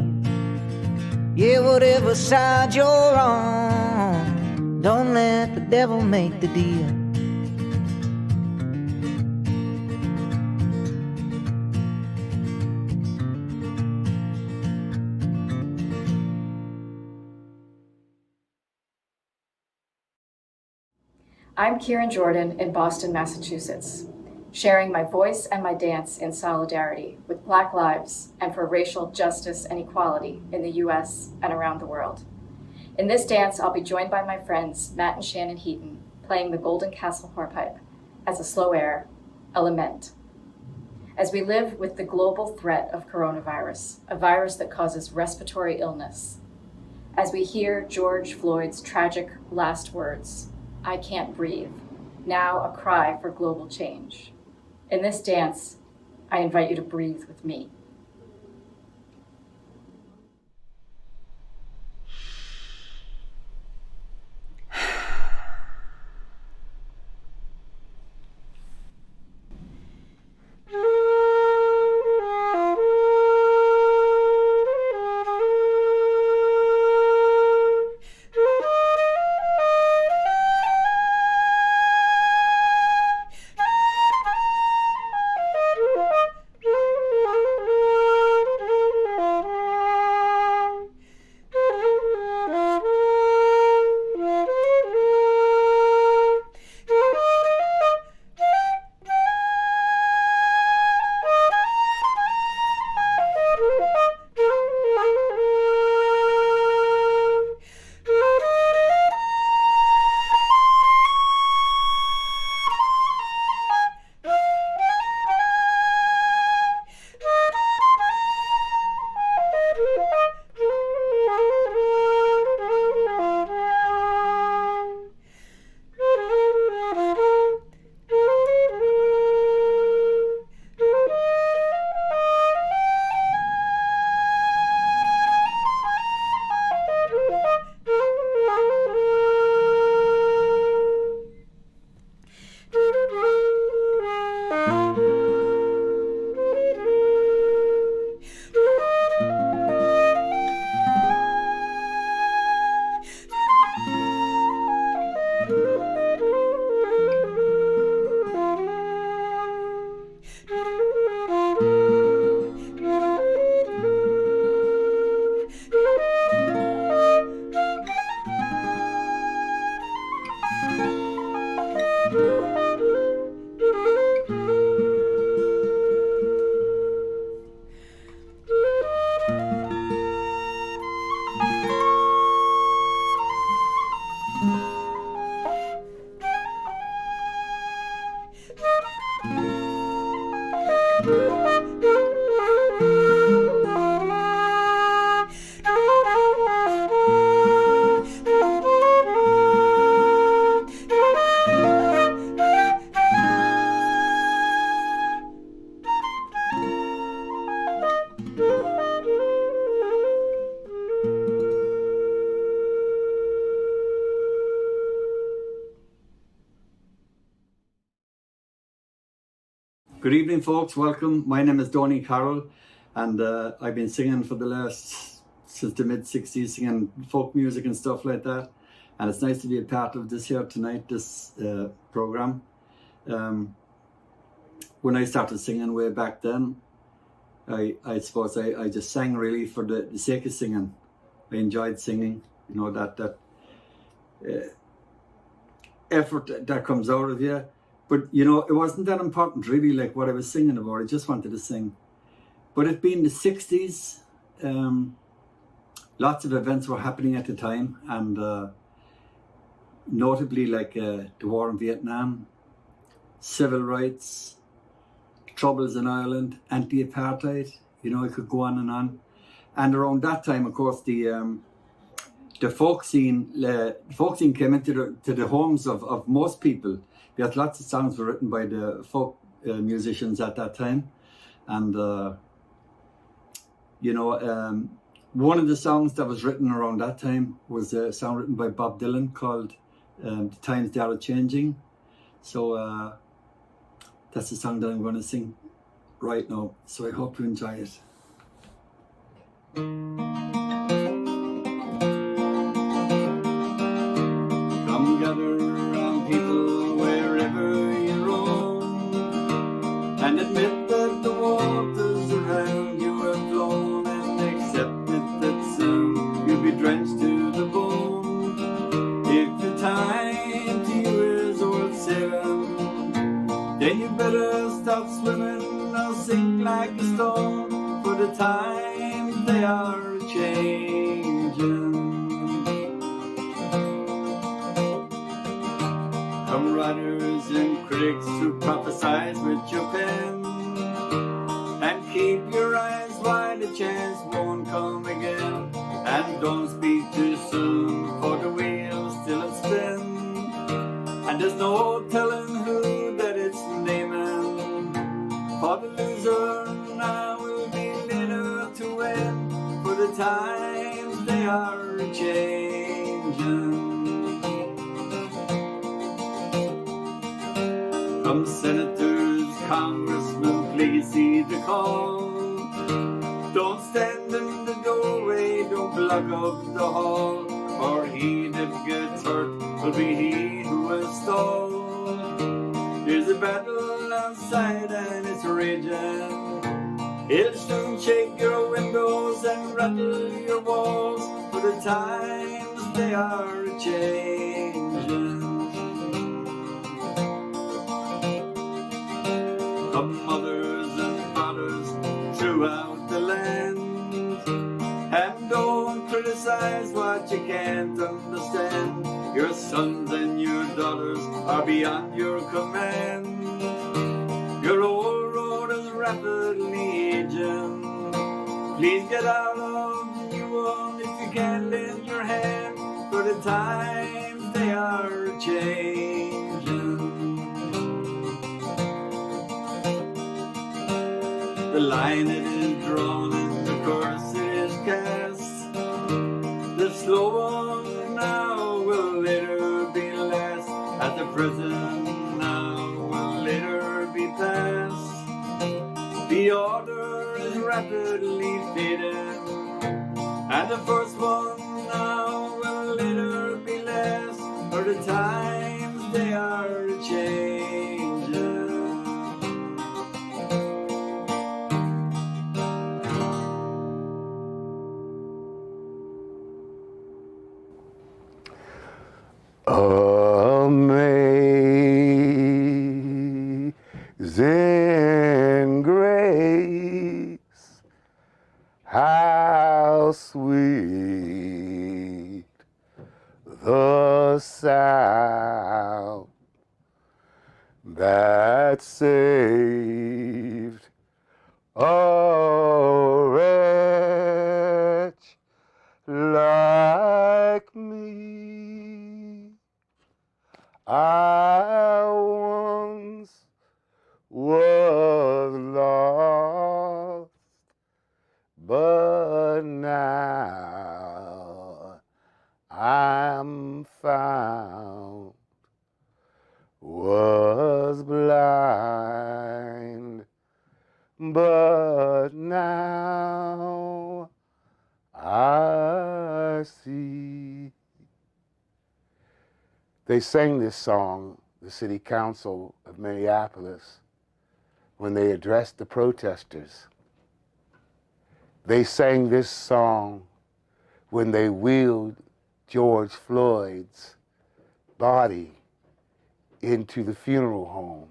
Yeah, whatever side you're on, don't let the devil make the deal. I'm Kieran Jordan in Boston, Massachusetts, sharing my voice and my dance in solidarity with Black lives and for racial justice and equality in the US and around the world. In this dance, I'll be joined by my friends Matt and Shannon Heaton, playing the Golden Castle hornpipe as a slow air, a lament. As we live with the global threat of coronavirus, a virus that causes respiratory illness, as we hear George Floyd's tragic last words, "I can't breathe," now a cry for global change. In this dance, I invite you to breathe with me. Good evening, folks. Welcome. My name is Donie Carroll, and I've been singing since the mid-60s, singing folk music and stuff like that. And it's nice to be a part of this here tonight, this program. When I started singing way back then, I suppose I just sang really for the sake of singing. I enjoyed singing, you know, that effort that comes out of you. But, you know, it wasn't that important really, like what I was singing about. I just wanted to sing. But it being the 60s, lots of events were happening at the time. And notably like the war in Vietnam, civil rights, troubles in Ireland, anti-apartheid, you know, I could go on and on. And around that time, of course, the folk scene came into the homes of most people. Because lots of songs were written by the folk musicians at that time. And, you know, one of the songs that was written around that time was a song written by Bob Dylan called The Times They Are Changing. So that's the song that I'm going to sing right now. So I hope you enjoy it. Come gather around, people, wherever you roam, and admit that the waters around you have flown, and accept it that soon you'll be drenched to the bone. If the time to you is worth saving, then you better stop swimming or sink like a stone, for the times they are changing. Come writers and critics who prophesize with your pen, and keep your eyes wide, a chance won't come again. And don't speak too soon, for the wheel's still in spin, and there's no telling who that it's naming. For the loser now will be later to win, for the times they are changing. Come senators, congressmen, please heed the call. Don't stand in the doorway, don't block up the hall, for he that gets hurt will be he who will stall. There's a battle outside and it's raging. It'll soon shake your windows and rattle your walls, for the times they are changing. Come mothers and fathers throughout the land, and don't criticize what you can't understand. Your sons and your daughters are beyond your command. Your old road is rapidly aging. Please get out of the new one if you can lend your hand, for the times they are changing. The line it is drawn and the course it is cast. The slow one now will later be last, at the present now will later be past. The order is rapidly fading, and the first one now will later be last, for the times they are changing. Amazing grace, how sweet the sound that saved a wretch like me. I once was lost, but now I'm found. Was blind, I see. They sang this song, the City Council of Minneapolis, when they addressed the protesters. They sang this song when they wheeled George Floyd's body into the funeral home.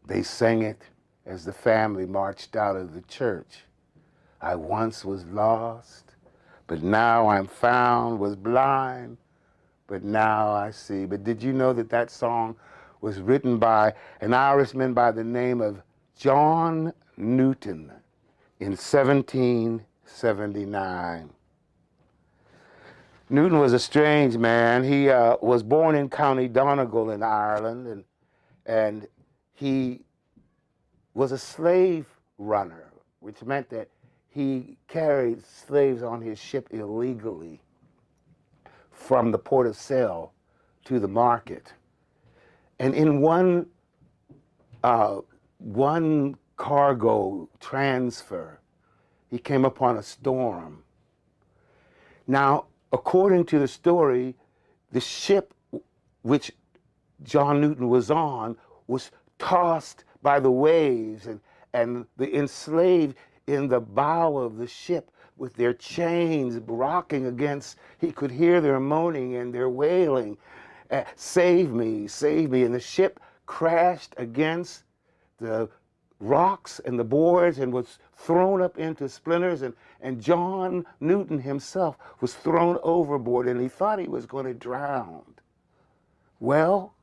They sang it as the family marched out of the church. I once was lost, but now I'm found, was blind, but now I see. But did you know that that song was written by an Irishman by the name of John Newton in 1779? Newton was a strange man. He was born in County Donegal in Ireland, and he was a slave runner, which meant that he carried slaves on his ship illegally from the port of Sale to the market. And in one cargo transfer, he came upon a storm. Now, according to the story, the ship which John Newton was on was tossed by the waves, and the enslaved in the bow of the ship with their chains rocking against, he could hear their moaning and their wailing, save me, save me. And the ship crashed against the rocks and the boards and was thrown up into splinters, and John Newton himself was thrown overboard, and he thought he was going to drown. Well,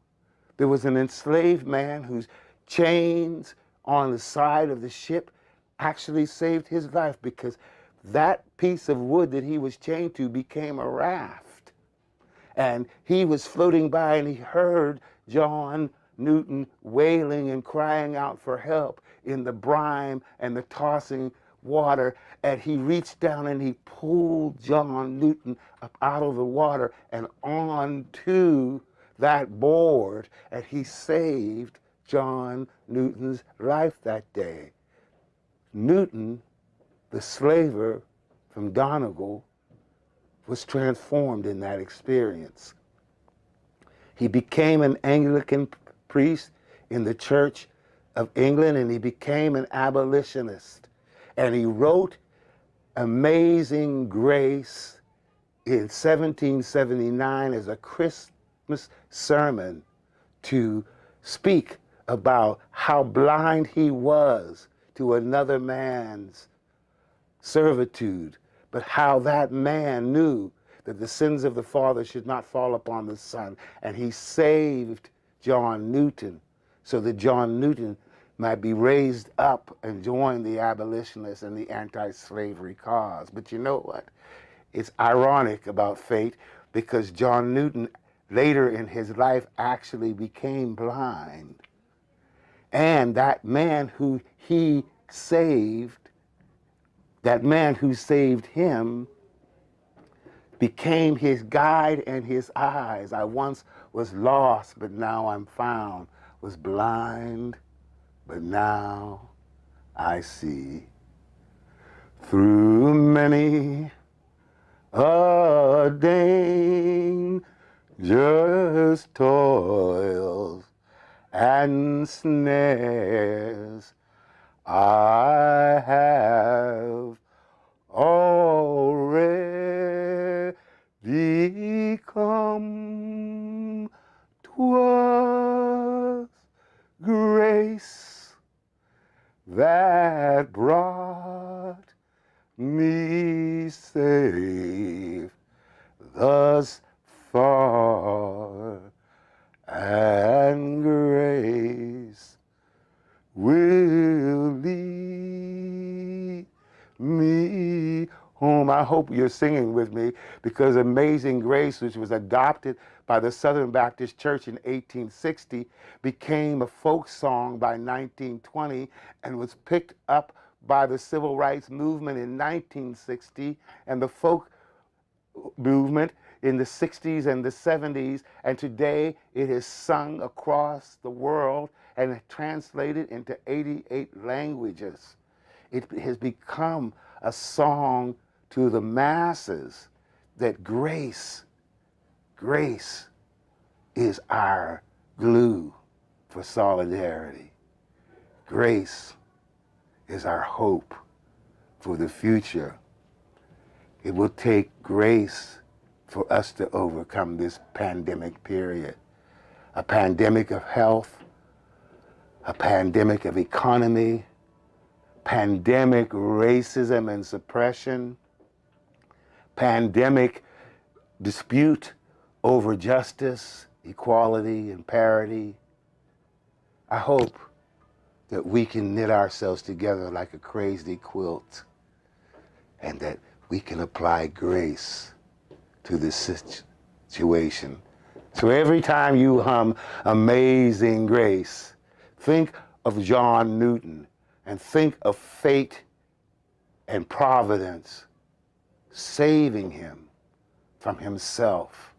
there was an enslaved man whose chains on the side of the ship actually saved his life, because that piece of wood that he was chained to became a raft. And he was floating by, and he heard John Newton wailing and crying out for help in the brine and the tossing water. And he reached down and he pulled John Newton up out of the water and onto that board, and he saved John Newton's life that day. Newton, the slaver from Donegal, was transformed in that experience. He became an Anglican priest in the Church of England, and he became an abolitionist. And he wrote Amazing Grace in 1779 as a Christmas sermon to speak about how blind he was to another man's servitude, but how that man knew that the sins of the father should not fall upon the son. And he saved John Newton so that John Newton might be raised up and join the abolitionists and the anti-slavery cause. But you know what? It's ironic about fate, because John Newton later in his life actually became blind. And that man who he saved, that man who saved him, became his guide and his eyes. I once was lost, but now I'm found. Was blind, but now I see. Through many a dangerous toils and snares, I have already come. 'Twas grace that brought me safe thus far, and grace will lead me home. I hope you're singing with me, because Amazing Grace, which was adopted by the Southern Baptist Church in 1860, became a folk song by 1920 and was picked up by the Civil Rights Movement in 1960 and the folk movement in the 60s and the 70s, and today it is sung across the world and translated into 88 languages. It has become a song to the masses that grace is our glue for solidarity. Grace is our hope for the future. It will take grace for us to overcome this pandemic period. A pandemic of health, a pandemic of economy, pandemic racism and suppression, pandemic dispute over justice, equality, and parity. I hope that we can knit ourselves together like a crazy quilt and that we can apply grace to this situation. So every time you hum Amazing Grace, think of John Newton and think of fate and providence saving him from himself.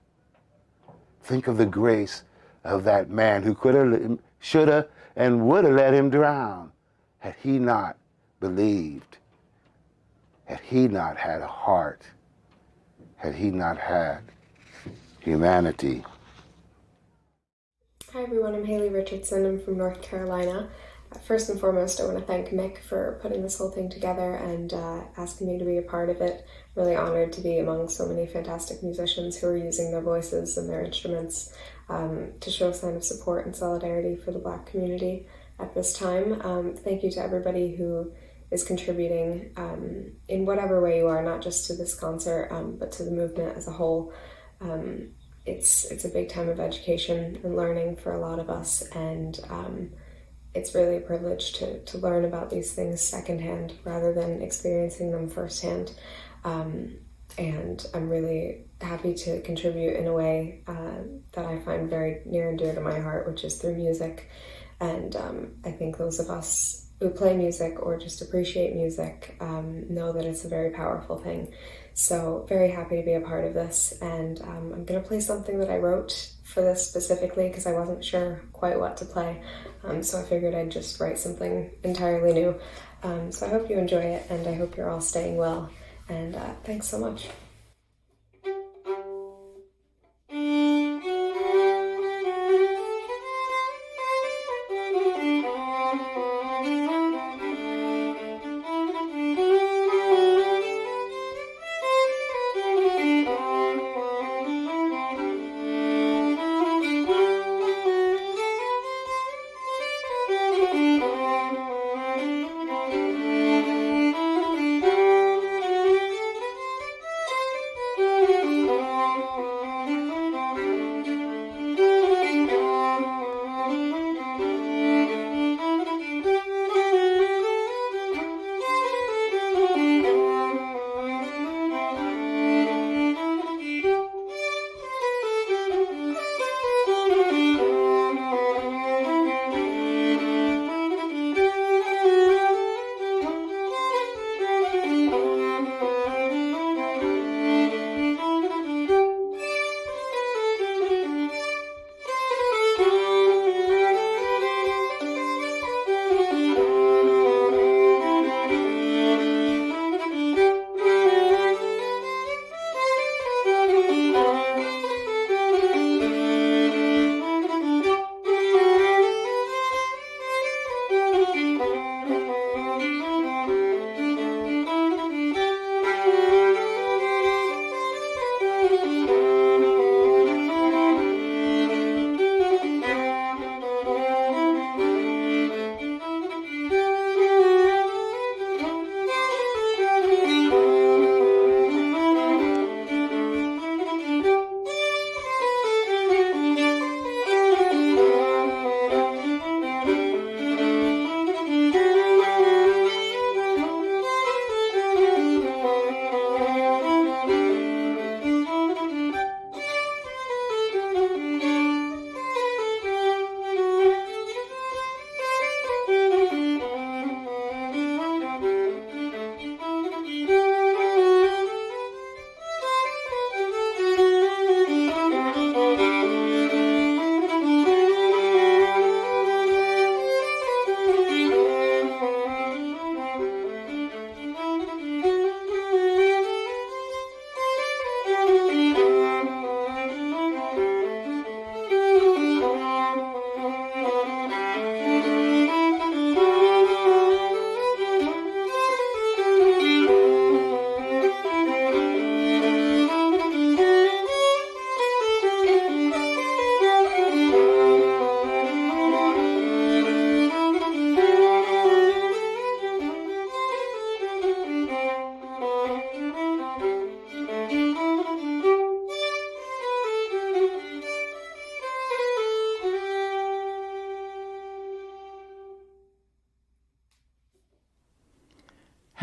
Think of the grace of that man who could have, should have, and would have let him drown had he not believed, had he not had a heart, had he not had humanity. Hi everyone, I'm Haley Richardson. I'm from North Carolina. First and foremost, I want to thank Mick for putting this whole thing together and asking me to be a part of it. Really honored to be among so many fantastic musicians who are using their voices and their instruments to show a sign of support and solidarity for the Black community at this time. Thank you to everybody who is contributing in whatever way you are, not just to this concert, but to the movement as a whole. It's a big time of education and learning for a lot of us, and it's really a privilege to learn about these things secondhand rather than experiencing them firsthand. And I'm really happy to contribute in a way that I find very near and dear to my heart, which is through music. And I think those of us who play music or just appreciate music know that it's a very powerful thing. So very happy to be a part of this, and I'm going to play something that I wrote for this specifically because I wasn't sure quite what to play, so I figured I'd just write something entirely new. So I hope you enjoy it, and I hope you're all staying well, and thanks so much.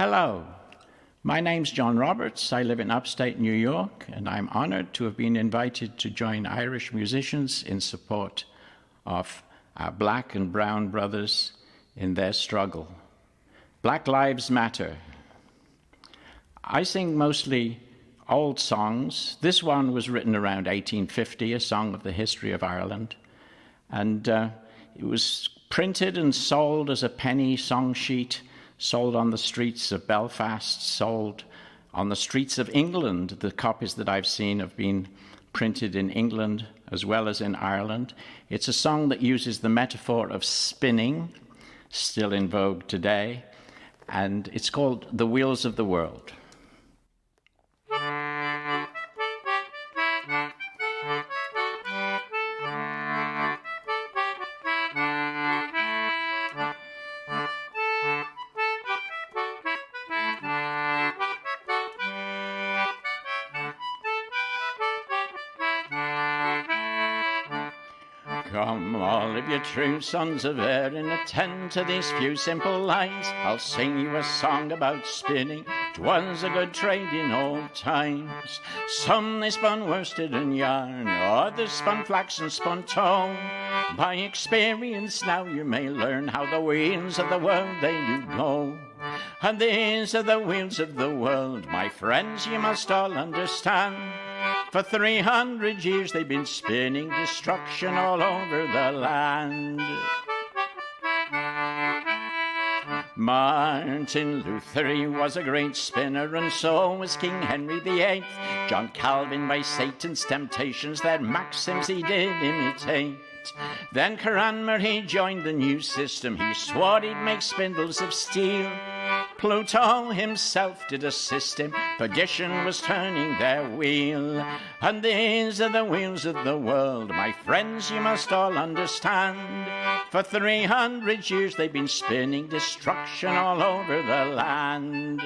Hello, my name's John Roberts. I live in upstate New York, and I'm honored to have been invited to join Irish musicians in support of our black and brown brothers in their struggle. Black Lives Matter. I sing mostly old songs. This one was written around 1850, a song of the history of Ireland, and it was printed and sold as a penny song sheet, sold on the streets of Belfast, sold on the streets of England. The copies that I've seen have been printed in England as well as in Ireland. It's a song that uses the metaphor of spinning, still in vogue today, and it's called The Wheels of the World. Come, all of you true sons of Erin, attend to these few simple lines. I'll sing you a song about spinning. 'Twas a good trade in old times. Some they spun worsted and yarn, others spun flax and spun tow. By experience now you may learn how the wheels of the world they do go. And these are the wheels of the world, my friends, you must all understand. For 300 years they've been spinning destruction all over the land. Martin Luther, he was a great spinner, and so was King Henry VIII. John Calvin by Satan's temptations, their maxims he did imitate. Then Cranmer, he joined the new system, he swore he'd make spindles of steel. Pluto himself did assist him, perdition was turning their wheel. And these are the wheels of the world, my friends, you must all understand. For 300 years they've been spinning destruction all over the land.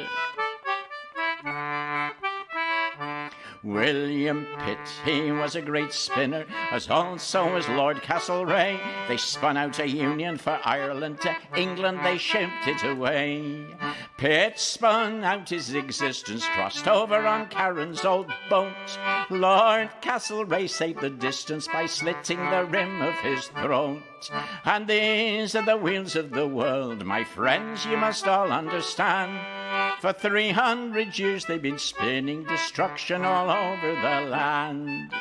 William Pitt, he was a great spinner, as also was Lord Castlereagh. They spun out a union for Ireland, to England they shipped it away. Pitt spun out his existence, crossed over on Karen's old boat. Lord Castlereagh saved the distance by slitting the rim of his throat. And these are the wheels of the world, my friends, you must all understand. For 300 years they've been spinning destruction all over the land.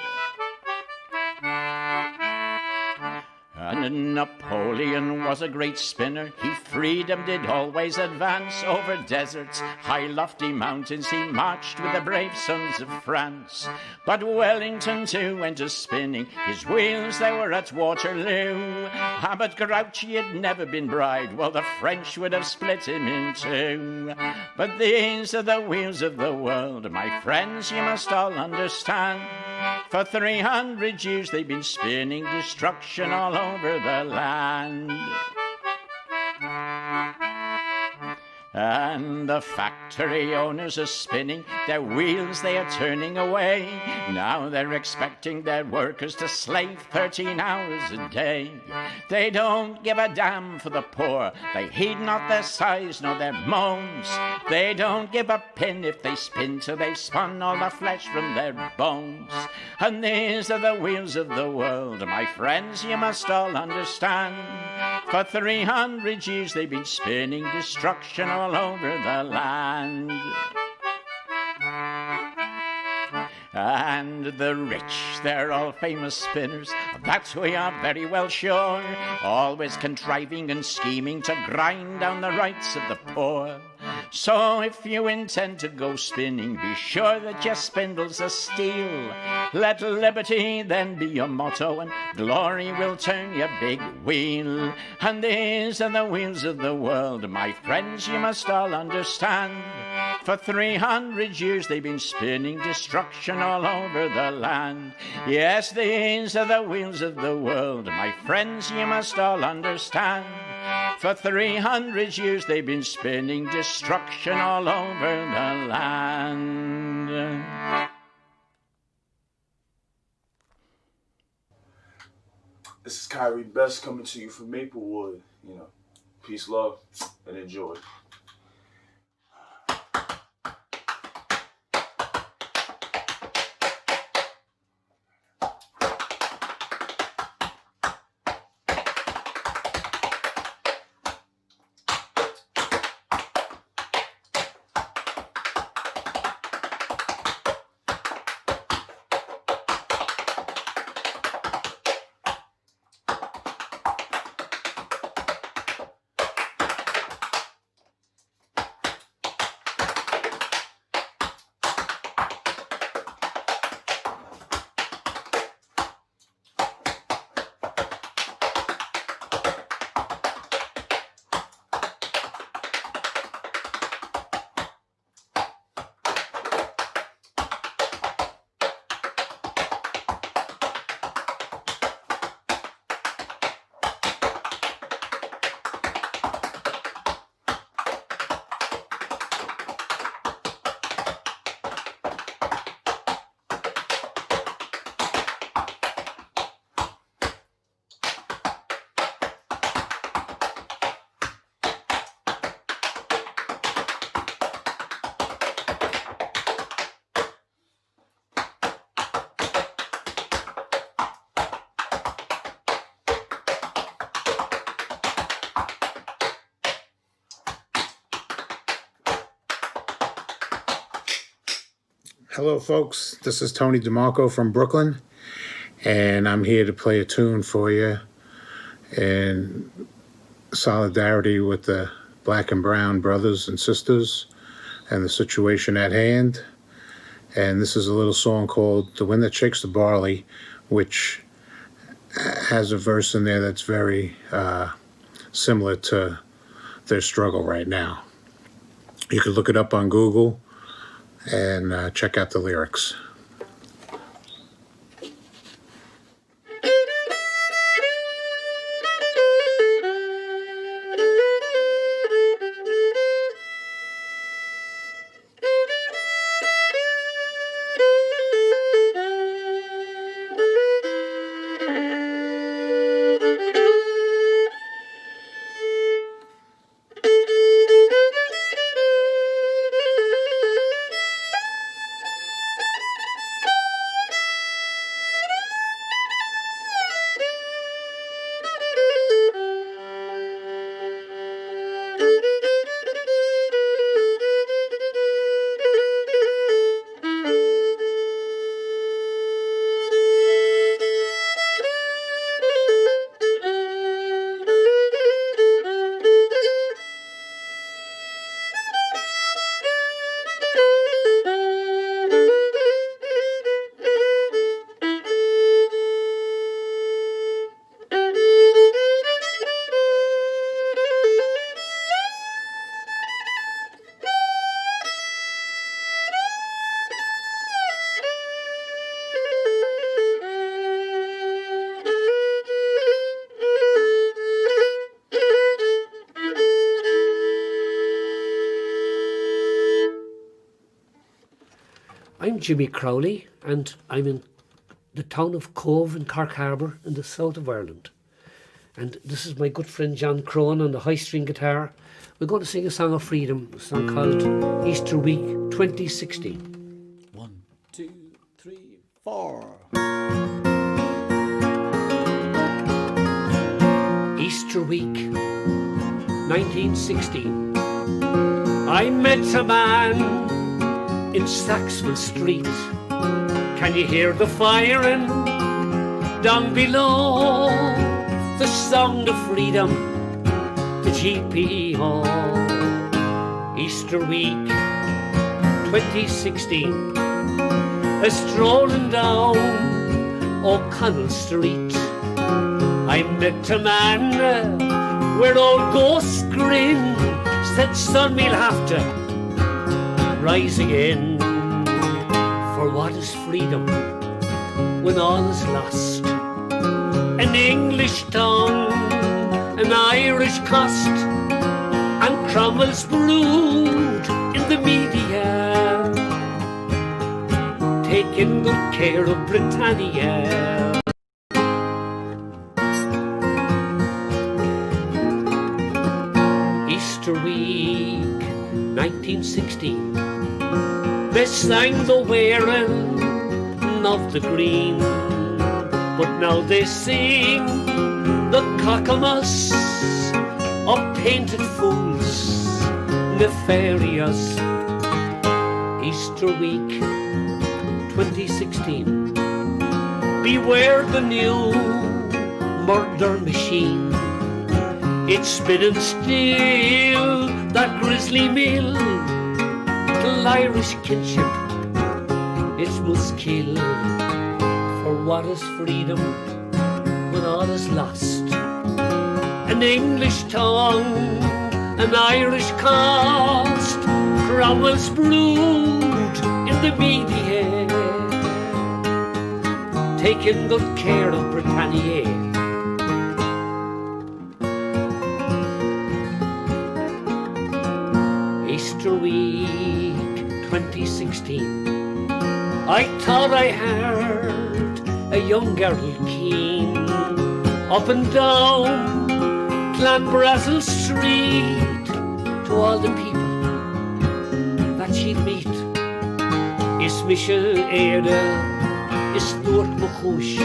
And Napoleon was a great spinner. He freedom did always advance. Over deserts, high lofty mountains, he marched with the brave sons of France. But Wellington too went a spinning. His wheels they were at Waterloo. But Grouchy had never been bribed. Well, the French would have split him in two. But these are the wheels of the world, my friends, you must all understand. For 300 years they've been spinning destruction all over the land. And the factory owners are spinning, their wheels they are turning away. Now they're expecting their workers to slave 13 hours a day. They don't give a damn for the poor, they heed not their sighs nor their moans. They don't give a pin if they spin till they've spun all the flesh from their bones. And these are the wheels of the world, my friends, you must all understand. For 300 years they've been spinning destruction all over the land. And the rich, they're all famous spinners, that we are very well sure, always contriving and scheming to grind down the rights of the poor. So if you intend to go spinning, be sure that your spindles are steel. Let liberty then be your motto, and glory will turn your big wheel. And these are the wheels of the world, my friends, you must all understand. For 300 years they've been spinning destruction all over the land. Yes, these are the wheels of the world, my friends, you must all understand. For 300 years they've been spinning destruction all over the land. This is Kahiry Bess coming to you from Maplewood. Peace, love, and enjoy. Hello, folks. This is Tony DeMarco from Brooklyn, and I'm here to play a tune for you in solidarity with the Black and Brown brothers and sisters and the situation at hand. And this is a little song called The Wind That Shakes the Barley, which has a verse in there that's very similar to their struggle right now. You can look it up on Google and check out the lyrics. I'm Jimmy Crowley, and I'm in the town of Cove in Cork Harbour in the south of Ireland. And this is my good friend John Crone on the high string guitar. We're going to sing a song of freedom, a song called Easter Week 2016. 1, 2, 3, 4. Easter Week 1916. I met a man in Saxville Street. Can you hear the firing down below? The sound of freedom, the GP Hall. Easter week 2016. A strolling down O'Connell Street, I met a man where old ghosts grin. Said, son, we'll have to rise again. For what is freedom when all is lost? An English tongue, an Irish cost, and Cromwell's brood in the media, taking good care of Britannia. Easter week 1916. They sang the wearing of the green, but now they sing the cockamus of painted fools, nefarious. Easter week 2016. Beware the new murder machine. It's spinning still that grisly mill. Till Irish kinship it must kill. For what is freedom when all is lost? An English tongue, an Irish cost, Cromwell's brood in the media, taking good care of Britannia. Easter week 2016. I thought I heard a young girl keen up and down Clanbrassil Street to all the people that she'd meet. Is Michel Erde, is Stuart McCush,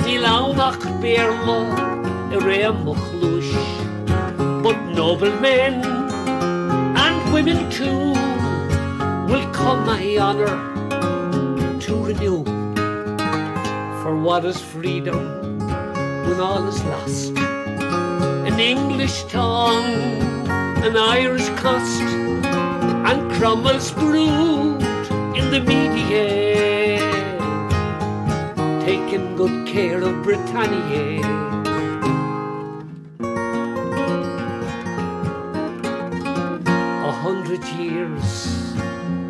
Nilaunach Berma, Ere Muchlush, but noblemen and women too will come my honour to renew. For what is freedom when all is lost? An English tongue, an Irish cost, and Cromwell's brood in the media, taking good care of Britannia. 100 years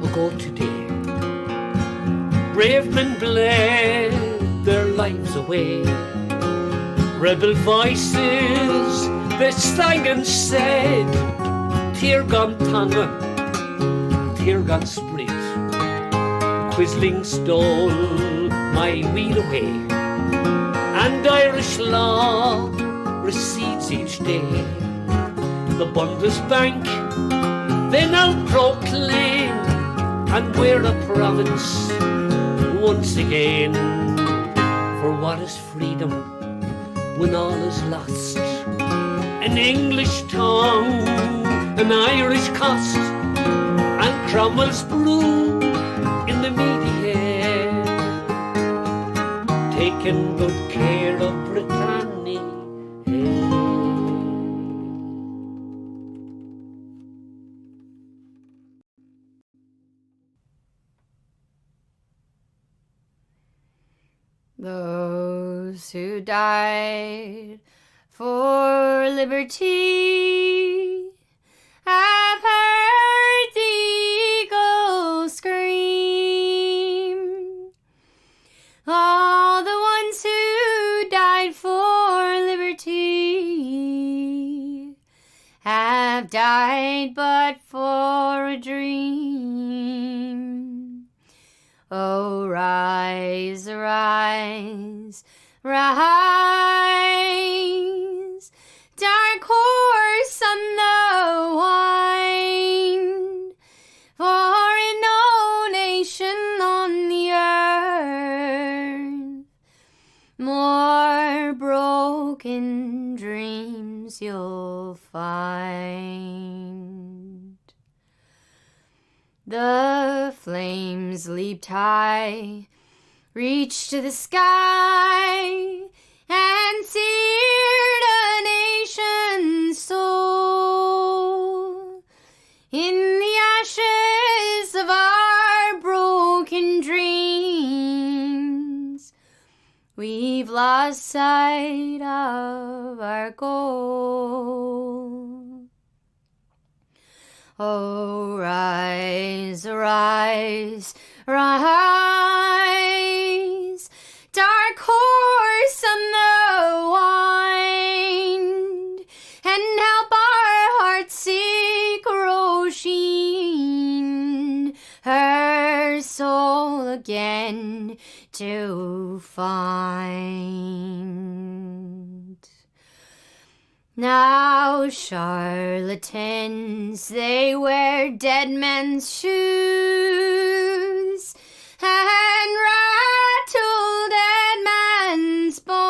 ago today, brave men bled their lives away. Rebel voices, they sang and said, Tear gone Tana, tear gone Sprit. Quisling stole my wheel away, and Irish law recedes each day. The Bundesbank, they now proclaim, and we're a province once again. For what is freedom when all is lost? An English tongue, an Irish cost, and Cromwell's brood in the media, taking good care of Britannia. Those who died for liberty have heard the eagle scream. All the ones who died for liberty have died but for a dream. Oh, rise, rise, rise, dark horse on the wind, for in no nation on the earth more broken dreams you'll find. The flames leaped high, reached to the sky, and seared a nation's soul. In the ashes of our broken dreams, we've lost sight of our goal. Oh, rise, rise, rise, dark horse on the wind, and help our hearts seek Roisin, her soul again to find. Now charlatans, they wear dead men's shoes and rattle dead man's bones.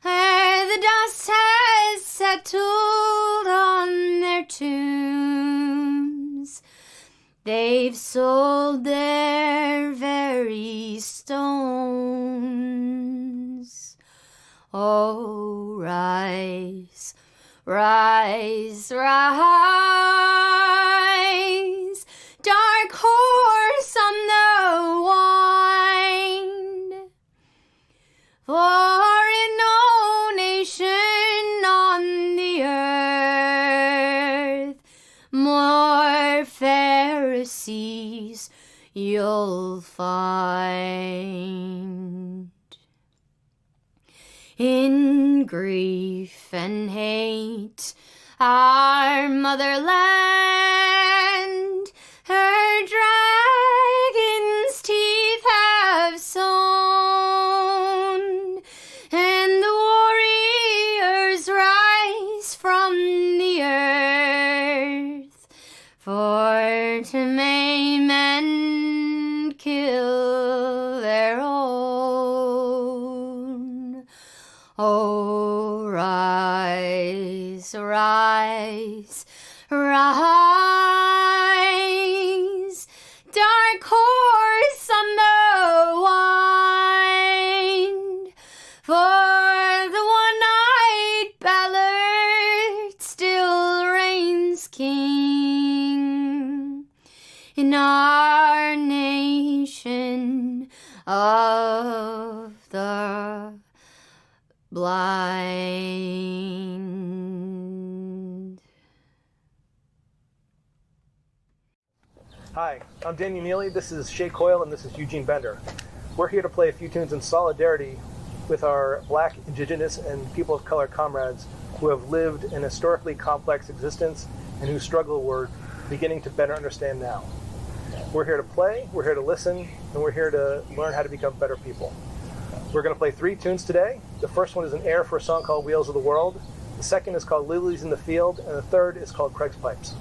The dust has settled on their tombs. They've sold their very stones. Oh, rise, rise, rise, dark horse on the wind, for in no nation on the earth more Pharisees you'll find. In grief and hate, our motherland, her dragon's teeth have sown, and the warriors rise from the earth for to maim and kill their own. Oh, rise, rise, rise, in our nation of the blind. Hi, I'm Daniel Neely, this is Shay Coyle, and this is Eugene Bender. We're here to play a few tunes in solidarity with our Black, Indigenous, and people of color comrades who have lived an historically complex existence and whose struggle we're beginning to better understand now. We're here to play, we're here to listen, and we're here to learn how to become better people. We're going to play 3 tunes today. The first one is an air for a song called Wheels of the World. The second is called Lilies in the Field, and the third is called Craig's Pipes.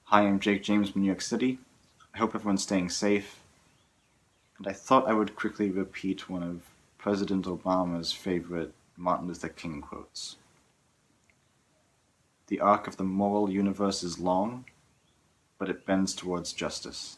Hi, I'm Jake James from New York City. I hope everyone's staying safe. And I thought I would quickly repeat one of President Obama's favorite Martin Luther King quotes. The arc of the moral universe is long, but it bends towards justice.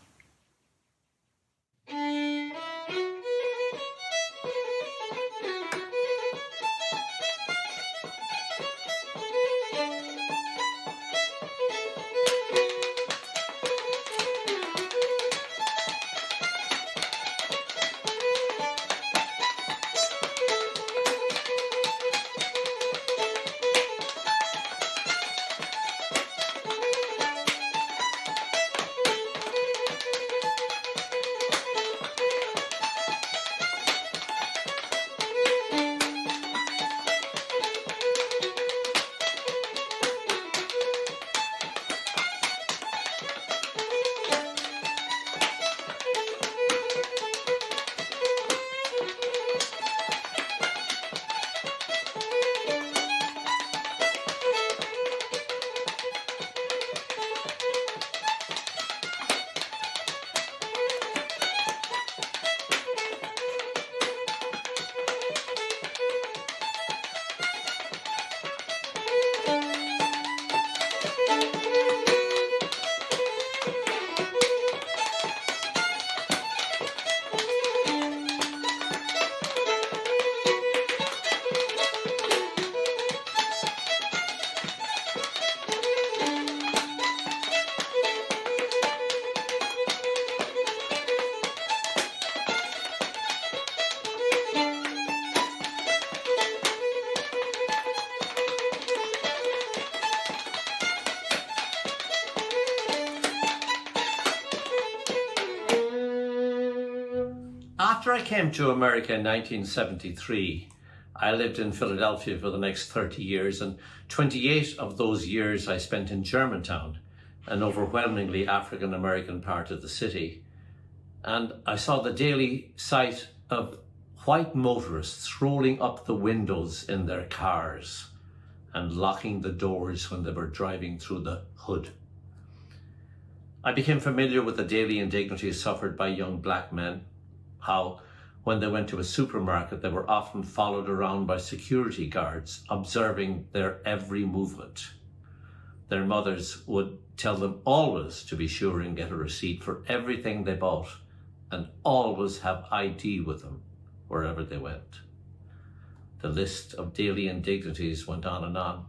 After I came to America in 1973, I lived in Philadelphia for the next 30 years, and 28 of those years I spent in Germantown, an overwhelmingly African-American part of the city. And I saw the daily sight of white motorists rolling up the windows in their cars and locking the doors when they were driving through the hood. I became familiar with the daily indignities suffered by young black men, how when they went to a supermarket they were often followed around by security guards observing their every movement. Their mothers would tell them always to be sure and get a receipt for everything they bought and always have ID with them wherever they went. The list of daily indignities went on and on.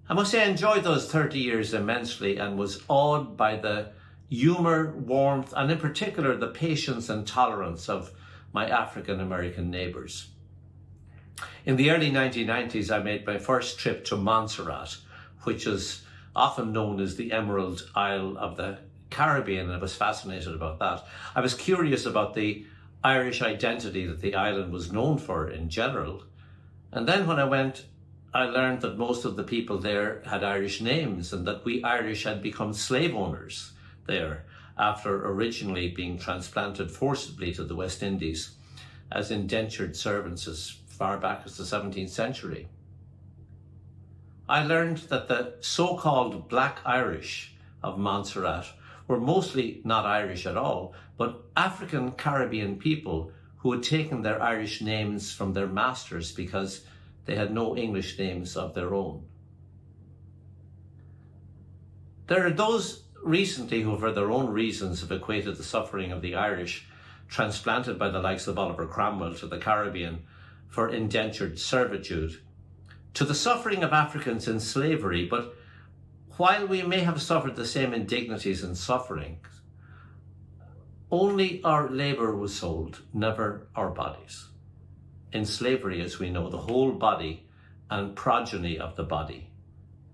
I must say I enjoyed those 30 years immensely and was awed by the humour, warmth, and in particular the patience and tolerance of my African-American neighbours. In the early 1990s, I made my first trip to Montserrat, which is often known as the Emerald Isle of the Caribbean, and I was fascinated about that. I was curious about the Irish identity that the island was known for in general. And then when I went, I learned that most of the people there had Irish names and that we Irish had become slave owners there after originally being transplanted forcibly to the West Indies as indentured servants as far back as the 17th century. I learned that the so-called Black Irish of Montserrat were mostly not Irish at all, but African Caribbean people who had taken their Irish names from their masters because they had no English names of their own. There are those recently who, for their own reasons, have equated the suffering of the Irish transplanted by the likes of Oliver Cromwell to the Caribbean for indentured servitude to the suffering of Africans in slavery. But while we may have suffered the same indignities and sufferings, only our labour was sold, never our bodies. In slavery, as we know, the whole body and progeny of the body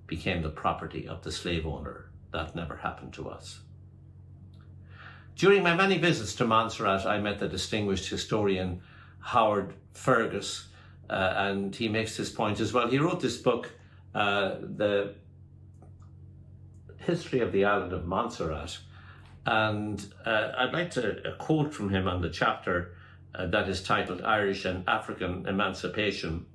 became the property of the slave owner. That never happened to us. During my many visits to Montserrat, I met the distinguished historian Howard Fergus, and he makes this point as well. He wrote this book, The History of the Island of Montserrat, and I'd like to quote from him on the chapter that is titled Irish and African Emancipation.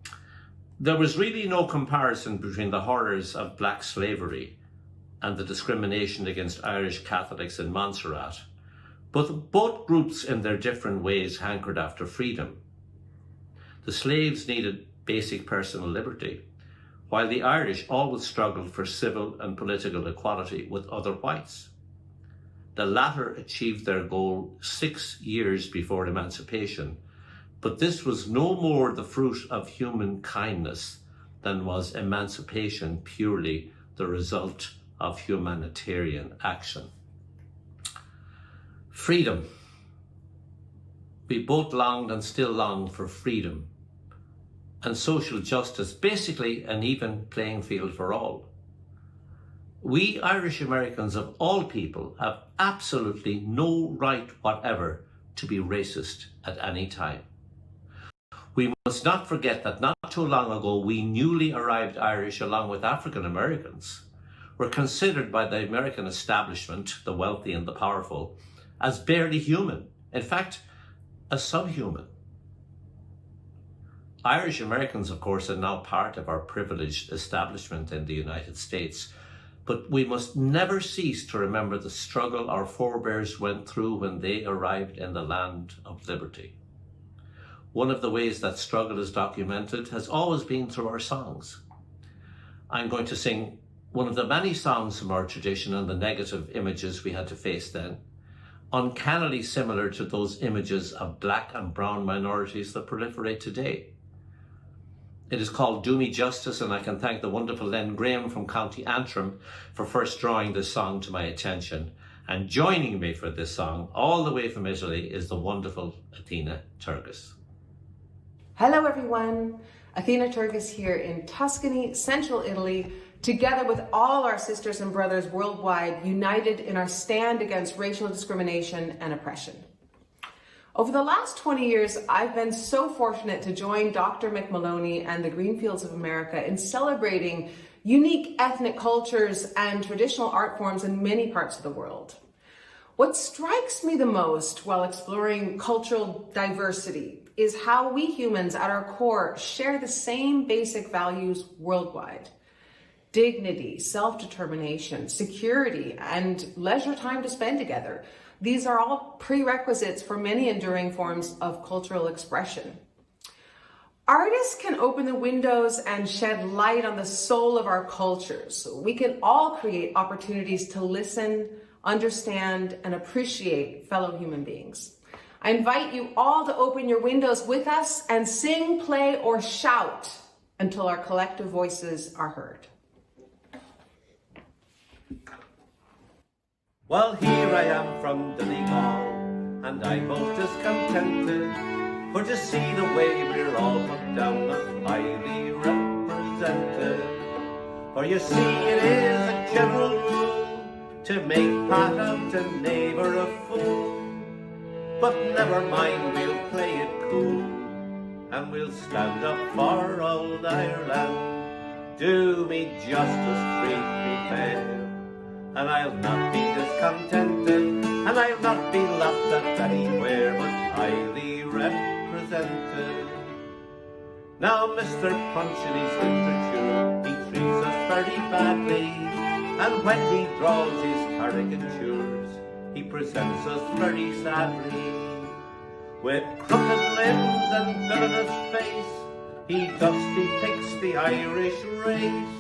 There was really no comparison between the horrors of black slavery and the discrimination against Irish Catholics in Montserrat, but both groups in their different ways hankered after freedom. The slaves needed basic personal liberty, while the Irish always struggled for civil and political equality with other whites. The latter achieved their goal 6 years before emancipation, but this was no more the fruit of human kindness than was emancipation purely the result of humanitarian action. Freedom. We both longed and still long for freedom and social justice, basically an even playing field for all. We Irish Americans of all people have absolutely no right whatever to be racist at any time. We must not forget that not too long ago, we newly arrived Irish, along with African Americans, were considered by the American establishment, the wealthy and the powerful, as barely human, in fact, as subhuman. Irish Americans, of course, are now part of our privileged establishment in the United States, but we must never cease to remember the struggle our forebears went through when they arrived in the land of liberty. One of the ways that struggle is documented has always been through our songs. I'm going to sing one of the many songs from our tradition on the negative images we had to face then, uncannily similar to those images of black and brown minorities that proliferate today. It is called Do Me Justice, and I can thank the wonderful Len Graham from County Antrim for first drawing this song to my attention. And joining me for this song, all the way from Italy, is the wonderful Athena Turgis. Hello everyone, Athena Turgis here in Tuscany, central Italy, together with all our sisters and brothers worldwide, united in our stand against racial discrimination and oppression. Over the last 20 years, I've been so fortunate to join Dr. Mick Moloney and the Greenfields of America in celebrating unique ethnic cultures and traditional art forms in many parts of the world. What strikes me the most while exploring cultural diversity is how we humans at our core share the same basic values worldwide. Dignity, self-determination, security, and leisure time to spend together. These are all prerequisites for many enduring forms of cultural expression. Artists can open the windows and shed light on the soul of our cultures. We can all create opportunities to listen, understand, and appreciate fellow human beings. I invite you all to open your windows with us and sing, play, or shout until our collective voices are heard. Well, here I am from Donegal, and I'm most discontented, for to see the way we're all put down and highly represented. For you see, it is a general rule to make part of the neighbour a fool. But never mind, we'll play it cool, and we'll stand up for old Ireland. Do me justice, treat me fair, and I'll not be discontented, and I'll not be laughed at anywhere, but highly represented. Now Mr. Punch in his literature, he treats us very badly, and when he draws his caricatures, he presents us very sadly. With crooked limbs and villainous face, he thus depicts the Irish race.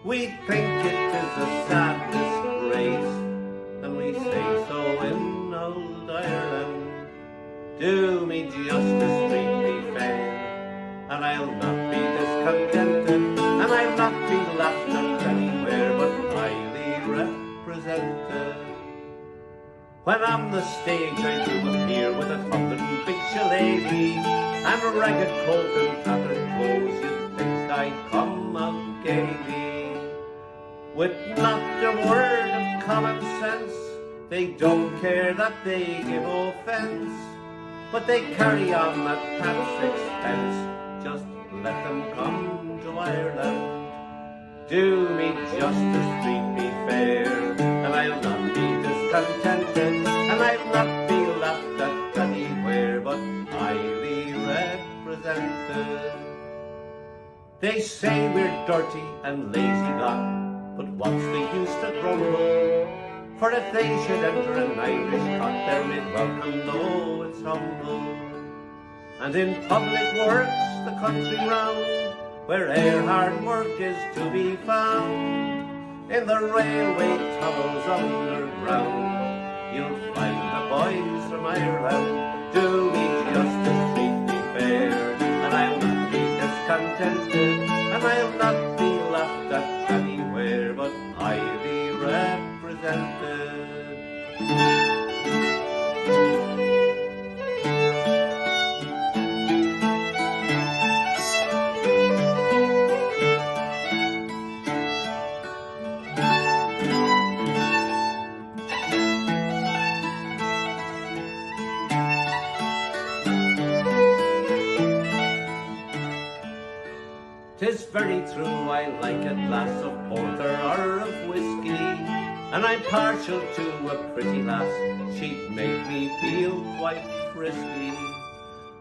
We think it is a sad disgrace, and we say so in old Ireland. Do me justice, treat me fair, and I'll not be discontented, and I'll not be laughed at anywhere, but highly represented. When on the stage I do appear with a thumping big shillelagh and a ragged coat and tattered clothes, you'd think I'd come out gaily. With not a word of common sense, they don't care that they give offence, but they carry on at Pat's expense. Just let them come to Ireland. Do me justice, treat me fair, and I'll not be discontented, and I'll not be laughed at anywhere, but highly represented. They say we're dirty and lazy lot, but what's the use to grumble? For if they should enter an Irish cot, they're made welcome though it's humble. And in public works the country round, where'er hard work is to be found, in the railway tunnels underground, you'll find the boys from Ireland. Do me justice, treat me fair, and I'll not be discontented, and I'll not be laughed at anywhere, but highly represented. Tis very true, I like a glass of porter or of whiskey, and I'm partial to a pretty lass, she'd make me feel quite frisky.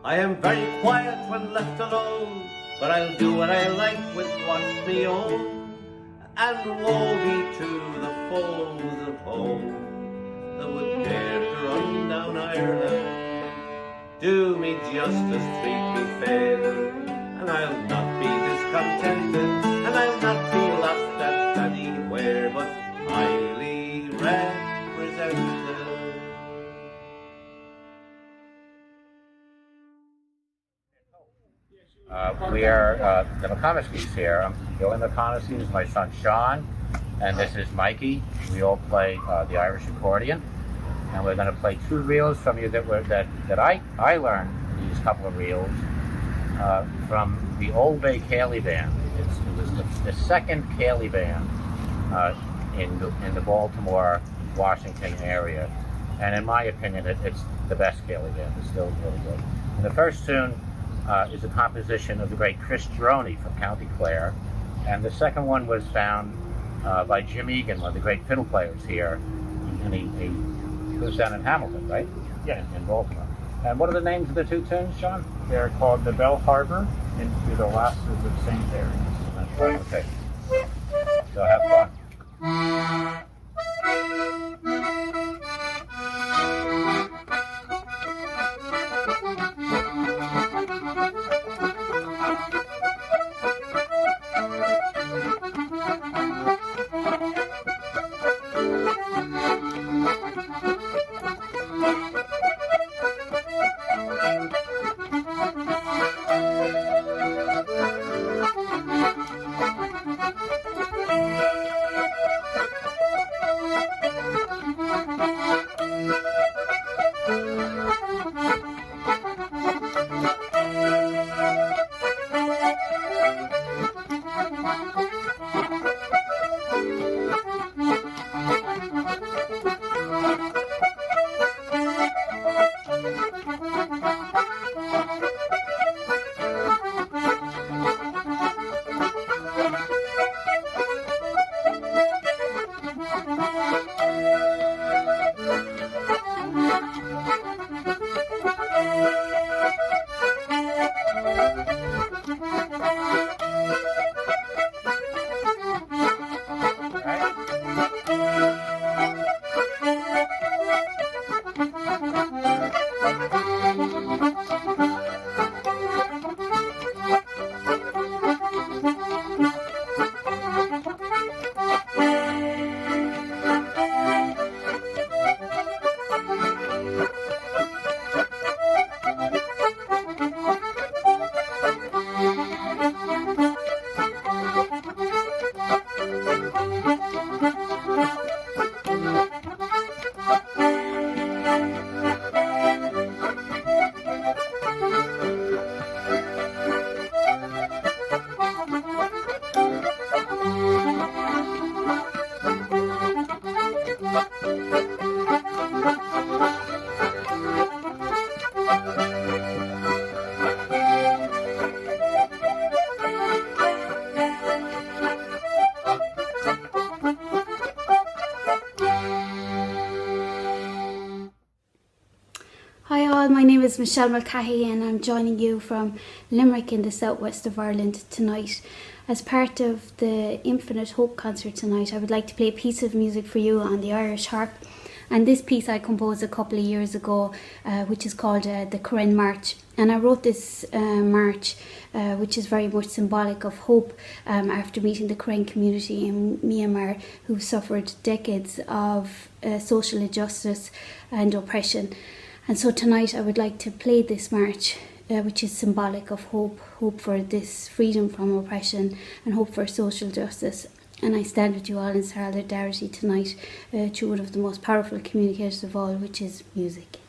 I am very quiet when left alone, but I'll do what I like with what's me own, and woe be to the foes of home that would dare to run down Ireland. Do me justice, treat me fair, and I'll not be discontented, and I'll not be laughed at anywhere, but highly represented. We are the McComiskey's here. I'm Joey McComiskey, my son Sean, and this is Mikey. We all play the Irish accordion, and we're going to play two reels from you that I learned these couple of reels from the Old Bay Cayley Band. It was the second Cayley Band in the Baltimore, Washington area. And in my opinion, it's the best Gaelic band. It's still really good. And the first tune is a composition of the great Chris Droney from County Clare. And the second one was found by Jim Egan, one of the great fiddle players here. And he lives down in Hamilton, right? Yeah. In Baltimore. And what are the names of the two tunes, John? They're called The Bell Harbor and To the Lasses of St. Mary's. That's right, okay. So have fun. Hi all, my name is Michelle Mulcahy and I'm joining you from Limerick in the southwest of Ireland tonight. As part of the Infinite Hope concert tonight, I would like to play a piece of music for you on the Irish harp. And this piece I composed a couple of years ago, which is called the Crone March. And I wrote this march, which is very much symbolic of hope after meeting the Crone community in Myanmar, who suffered decades of social injustice and oppression. And so tonight I would like to play this march, which is symbolic of hope, hope for this freedom from oppression and hope for social justice. And I stand with you all in solidarity tonight through one of the most powerful communicators of all, which is music.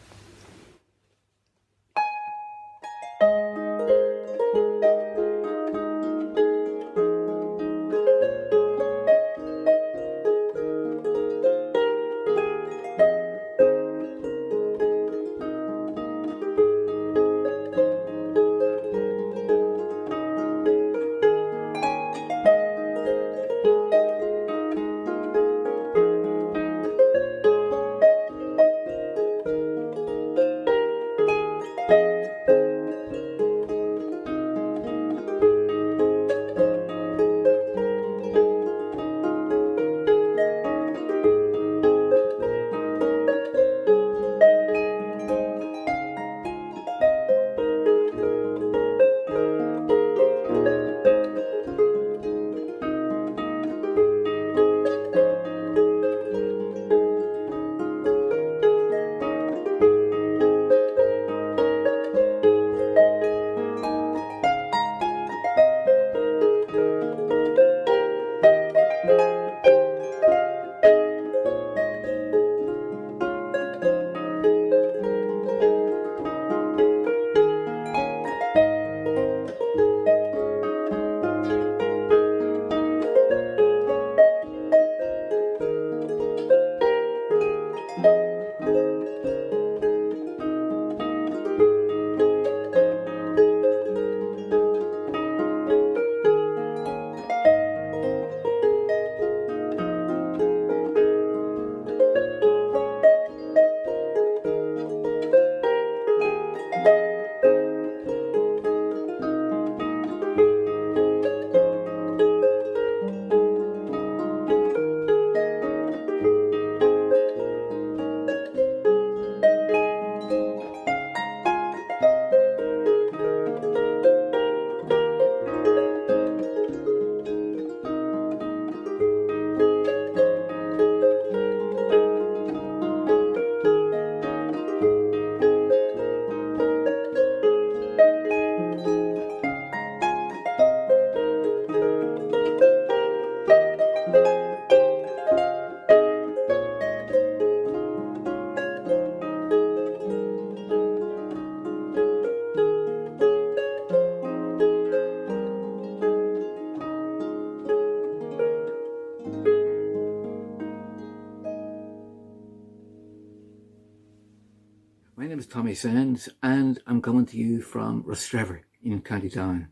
My name is Tommy Sands, and I'm coming to you from Rostrevor in County Down.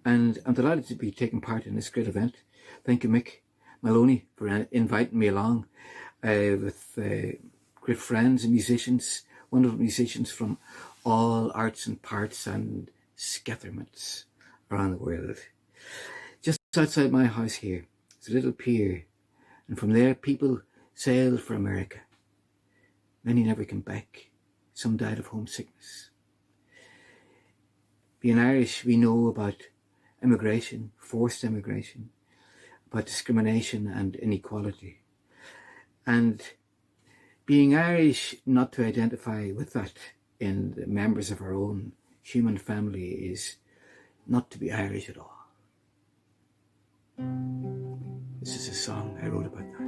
And I'm delighted to be taking part in this great event. Thank you, Mick Moloney, for inviting me along with great friends and musicians, wonderful musicians from all arts and parts and scatterments around the world. Just outside my house here, there's a little pier, and from there people sailed for America. Many never came back. Some died of homesickness. Being Irish, we know about immigration, forced immigration, about discrimination and inequality. And being Irish, not to identify with that in the members of our own human family is not to be Irish at all. This is a song I wrote about that.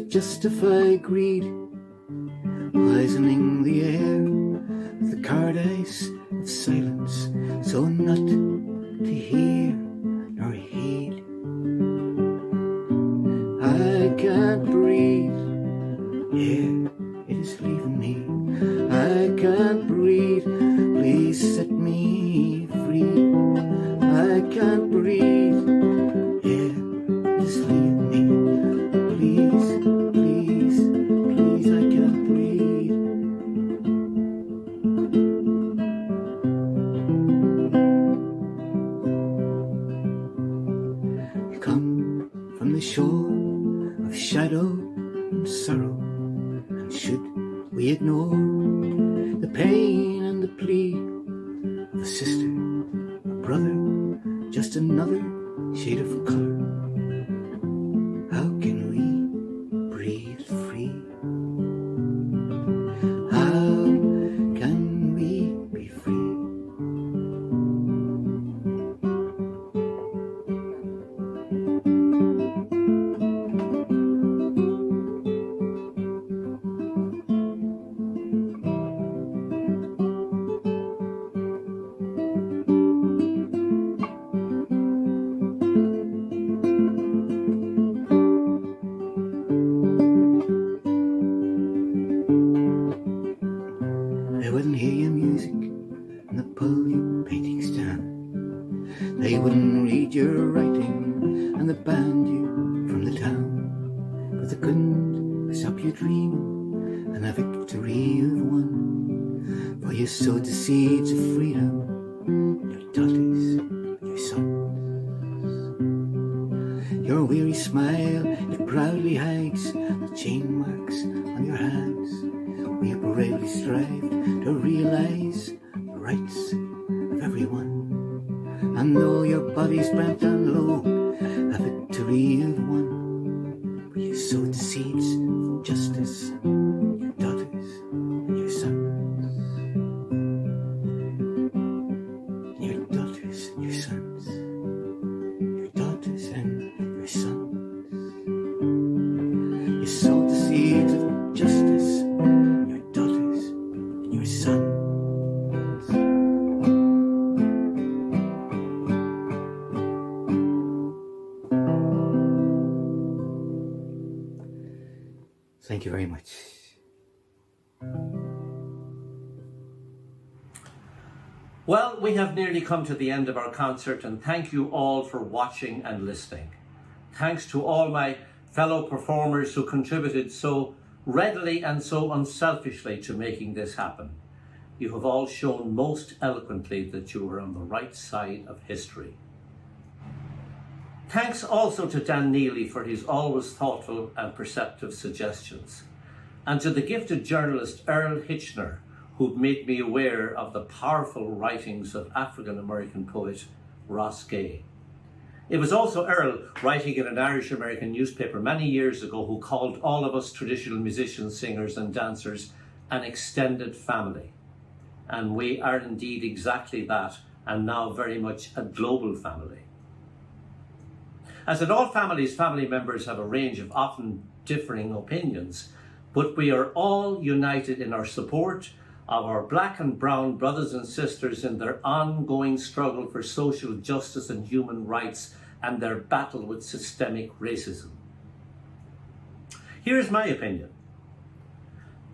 Justify greed, poisoning the air with the card ice of silence, so not to hear nor heed. I can't breathe, air, it is leaving me. I can't breathe, please set me free. I can't breathe, air, it is leaving me. Please. Shore of shadow and sorrow, and should we ignore the pain and the plea of a sister, a brother, just another shade of color? How can we breathe free? How can we be free? Sowed the seeds of freedom in your daughters and your sons. Your weary smile, it proudly hides the chain marks on your hands. We have bravely strived to realise the rights of everyone. And though your body's bent and low, a victory you've won. For you sowed the seeds of justice, your daughters and your sons. Your daughters and your sons. Your daughters and your sons. You sowed the seeds of justice, your daughters and your sons. Thank you very much. Well, we have nearly come to the end of our concert, and thank you all for watching and listening. Thanks to all my fellow performers who contributed so readily and so unselfishly to making this happen. You have all shown most eloquently that you are on the right side of history. Thanks also to Dan Neely for his always thoughtful and perceptive suggestions, and to the gifted journalist Earl Hitchner, who made me aware of the powerful writings of African-American poet Ross Gay. It was also Earl, writing in an Irish-American newspaper many years ago, who called all of us traditional musicians, singers and dancers an extended family. And we are indeed exactly that, and now very much a global family. As in all families, family members have a range of often differing opinions, but we are all united in our support of our black and brown brothers and sisters in their ongoing struggle for social justice and human rights and their battle with systemic racism. Here's my opinion.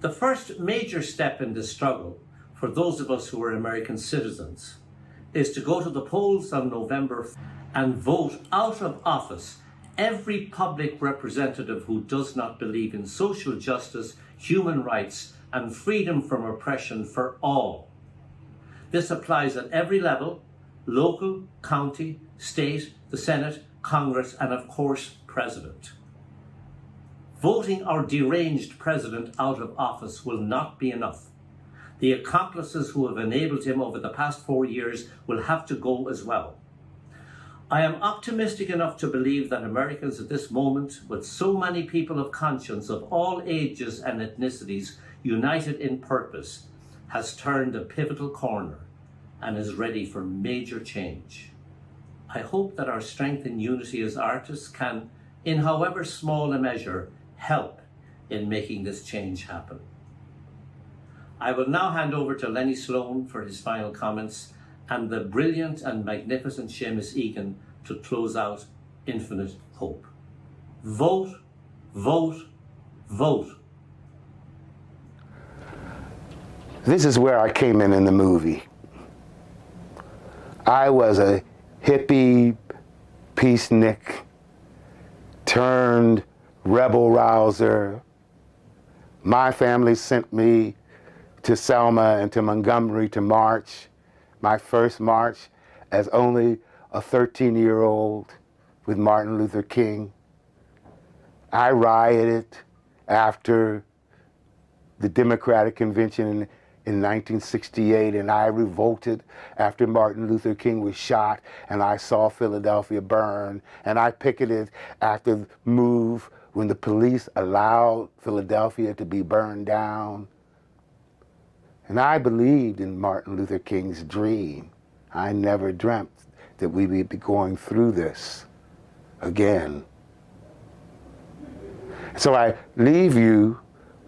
The first major step in this struggle for those of us who are American citizens is to go to the polls on November and vote out of office every public representative who does not believe in social justice, human rights, and freedom from oppression for all. This applies at every level: local, county, state, the Senate, Congress, and of course, President. Voting our deranged president out of office will not be enough. The accomplices who have enabled him over the past 4 years will have to go as well. I am optimistic enough to believe that Americans at this moment, with so many people of conscience of all ages and ethnicities united in purpose, has turned a pivotal corner and is ready for major change. I hope that our strength and unity as artists can, in however small a measure, help in making this change happen. I will now hand over to Leni Sloan for his final comments, and the brilliant and magnificent Seamus Egan to close out Infinite Hope. Vote, vote, vote. This is where I came in the movie. I was a hippie peacenik turned rebel rouser. My family sent me to Selma and to Montgomery to march, my first march as only a 13-year-old with Martin Luther King. I rioted after the Democratic Convention in 1968, and I revolted after Martin Luther King was shot, and I saw Philadelphia burn, and I picketed after the move when the police allowed Philadelphia to be burned down. And I believed in Martin Luther King's dream. I never dreamt that we would be going through this again. So I leave you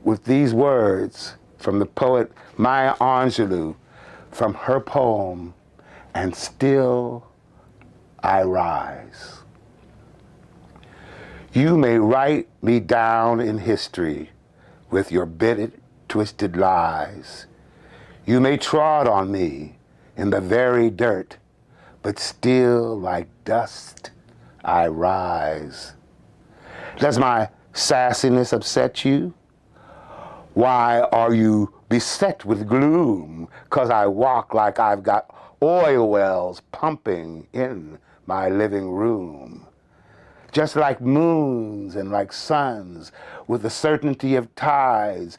with these words from the poet Maya Angelou, from her poem, "And Still I Rise." You may write me down in history with your bitter, twisted lies. You may trod on me in the very dirt, but still like dust I rise. Does my sassiness upset you? Why are you beset with gloom? 'Cause I walk like I've got oil wells pumping in my living room. just like moons and like suns, with the certainty of tides,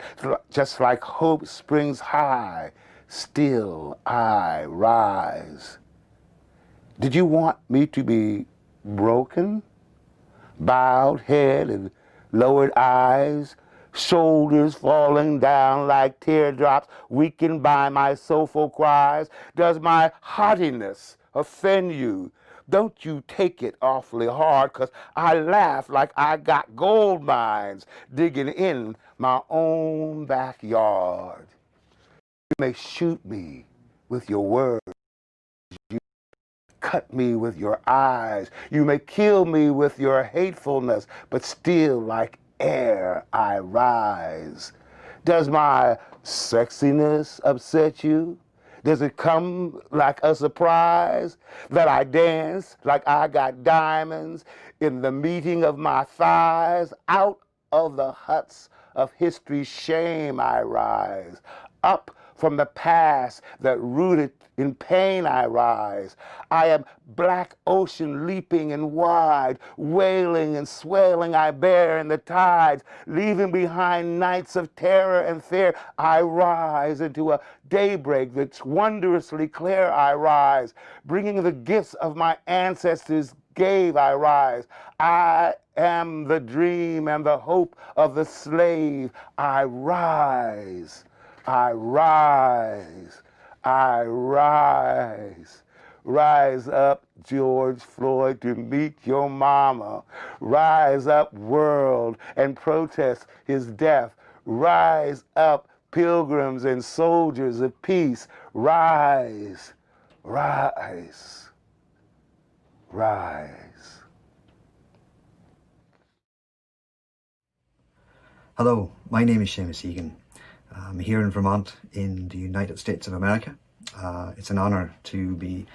just like hope springs high, still I rise. Did you want me to be broken? Bowed head and lowered eyes, shoulders falling down like teardrops, weakened by my soulful cries. Does my haughtiness offend you? Don't you take it awfully hard, 'cause I laugh like I got gold mines digging in my own backyard. You may shoot me with your words. You cut me with your eyes. You may kill me with your hatefulness, but still like air I rise. Does my sexiness upset you? Does it come like a surprise that I dance like I got diamonds in the meeting of my thighs? Out of the huts of history's shame I rise. Up from the past that rooted in pain I rise. I am black ocean leaping and wide, wailing and swelling I bear in the tides, leaving behind nights of terror and fear. I rise into a daybreak that's wondrously clear. I rise, bringing the gifts of my ancestors gave. I rise. I am the dream and the hope of the slave. I rise. I rise. I rise. Rise up, George Floyd, to meet your mama. Rise up, world, and protest his death. Rise up, pilgrims and soldiers of peace. Rise, rise, rise. Hello, my name is Seamus Egan. I'm here in Vermont in the United States of America. It's an honour to be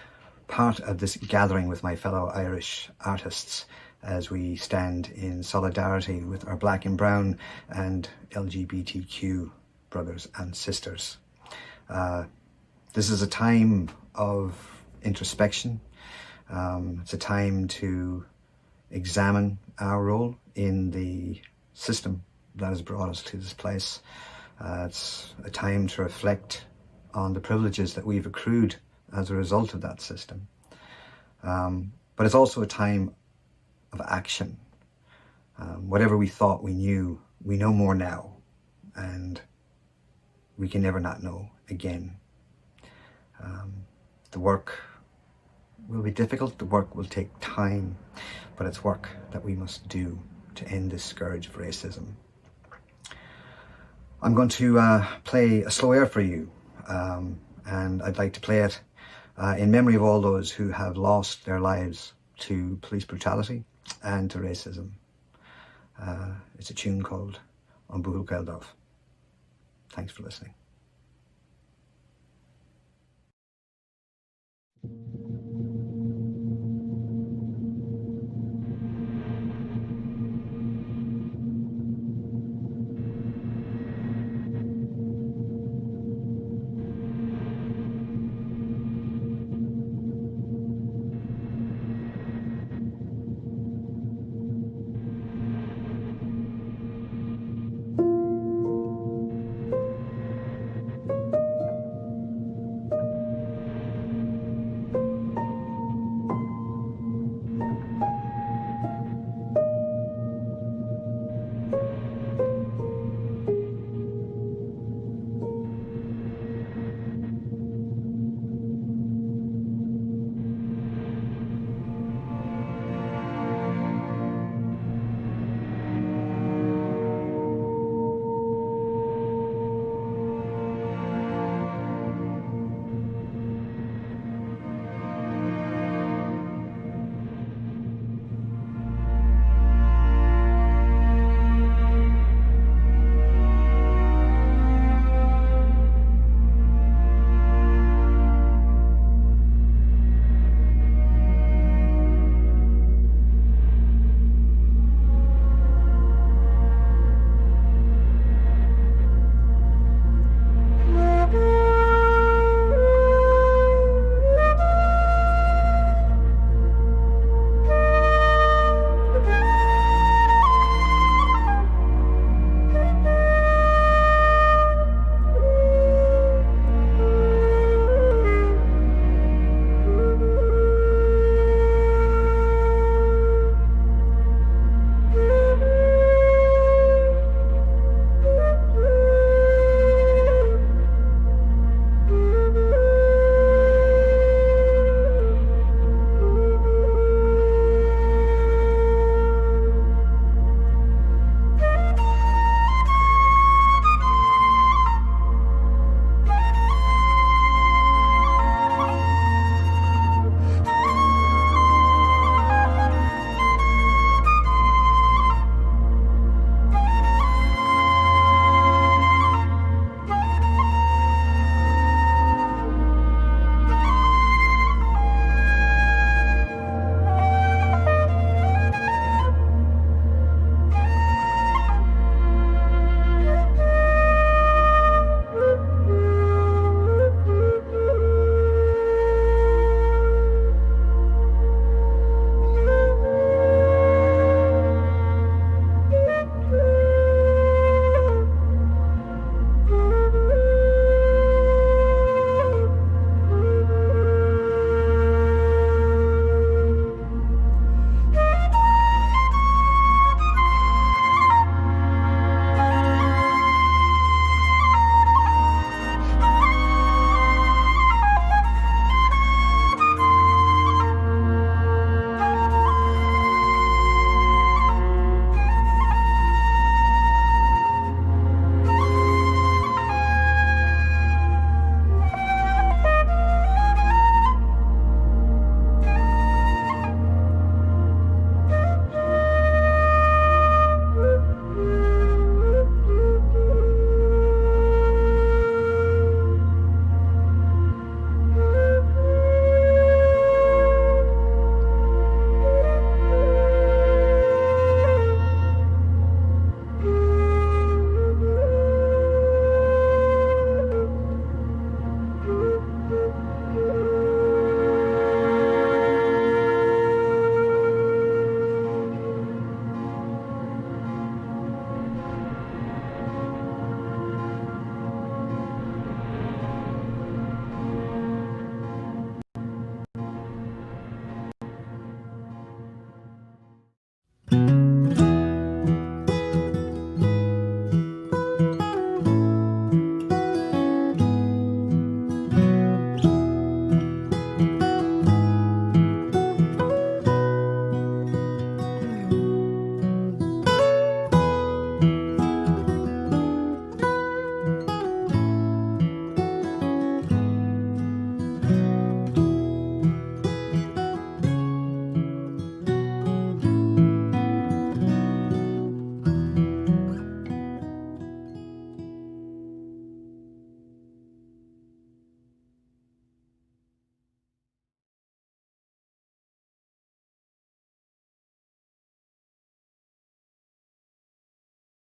part of this gathering with my fellow Irish artists as we stand in solidarity with our black and brown and LGBTQ brothers and sisters. This is a time of introspection. It's a time to examine our role in the system that has brought us to this place. It's a time to reflect on the privileges that we've accrued as a result of that system. But it's also a time of action. Whatever we thought we knew, we know more now, and we can never not know again. The work will be difficult, the work will take time, but it's work that we must do to end this scourge of racism. I'm going to play a slow air for you, and I'd like to play it in memory of all those who have lost their lives to police brutality and to racism. It's a tune called An Buachail Ceildobh. Thanks for listening.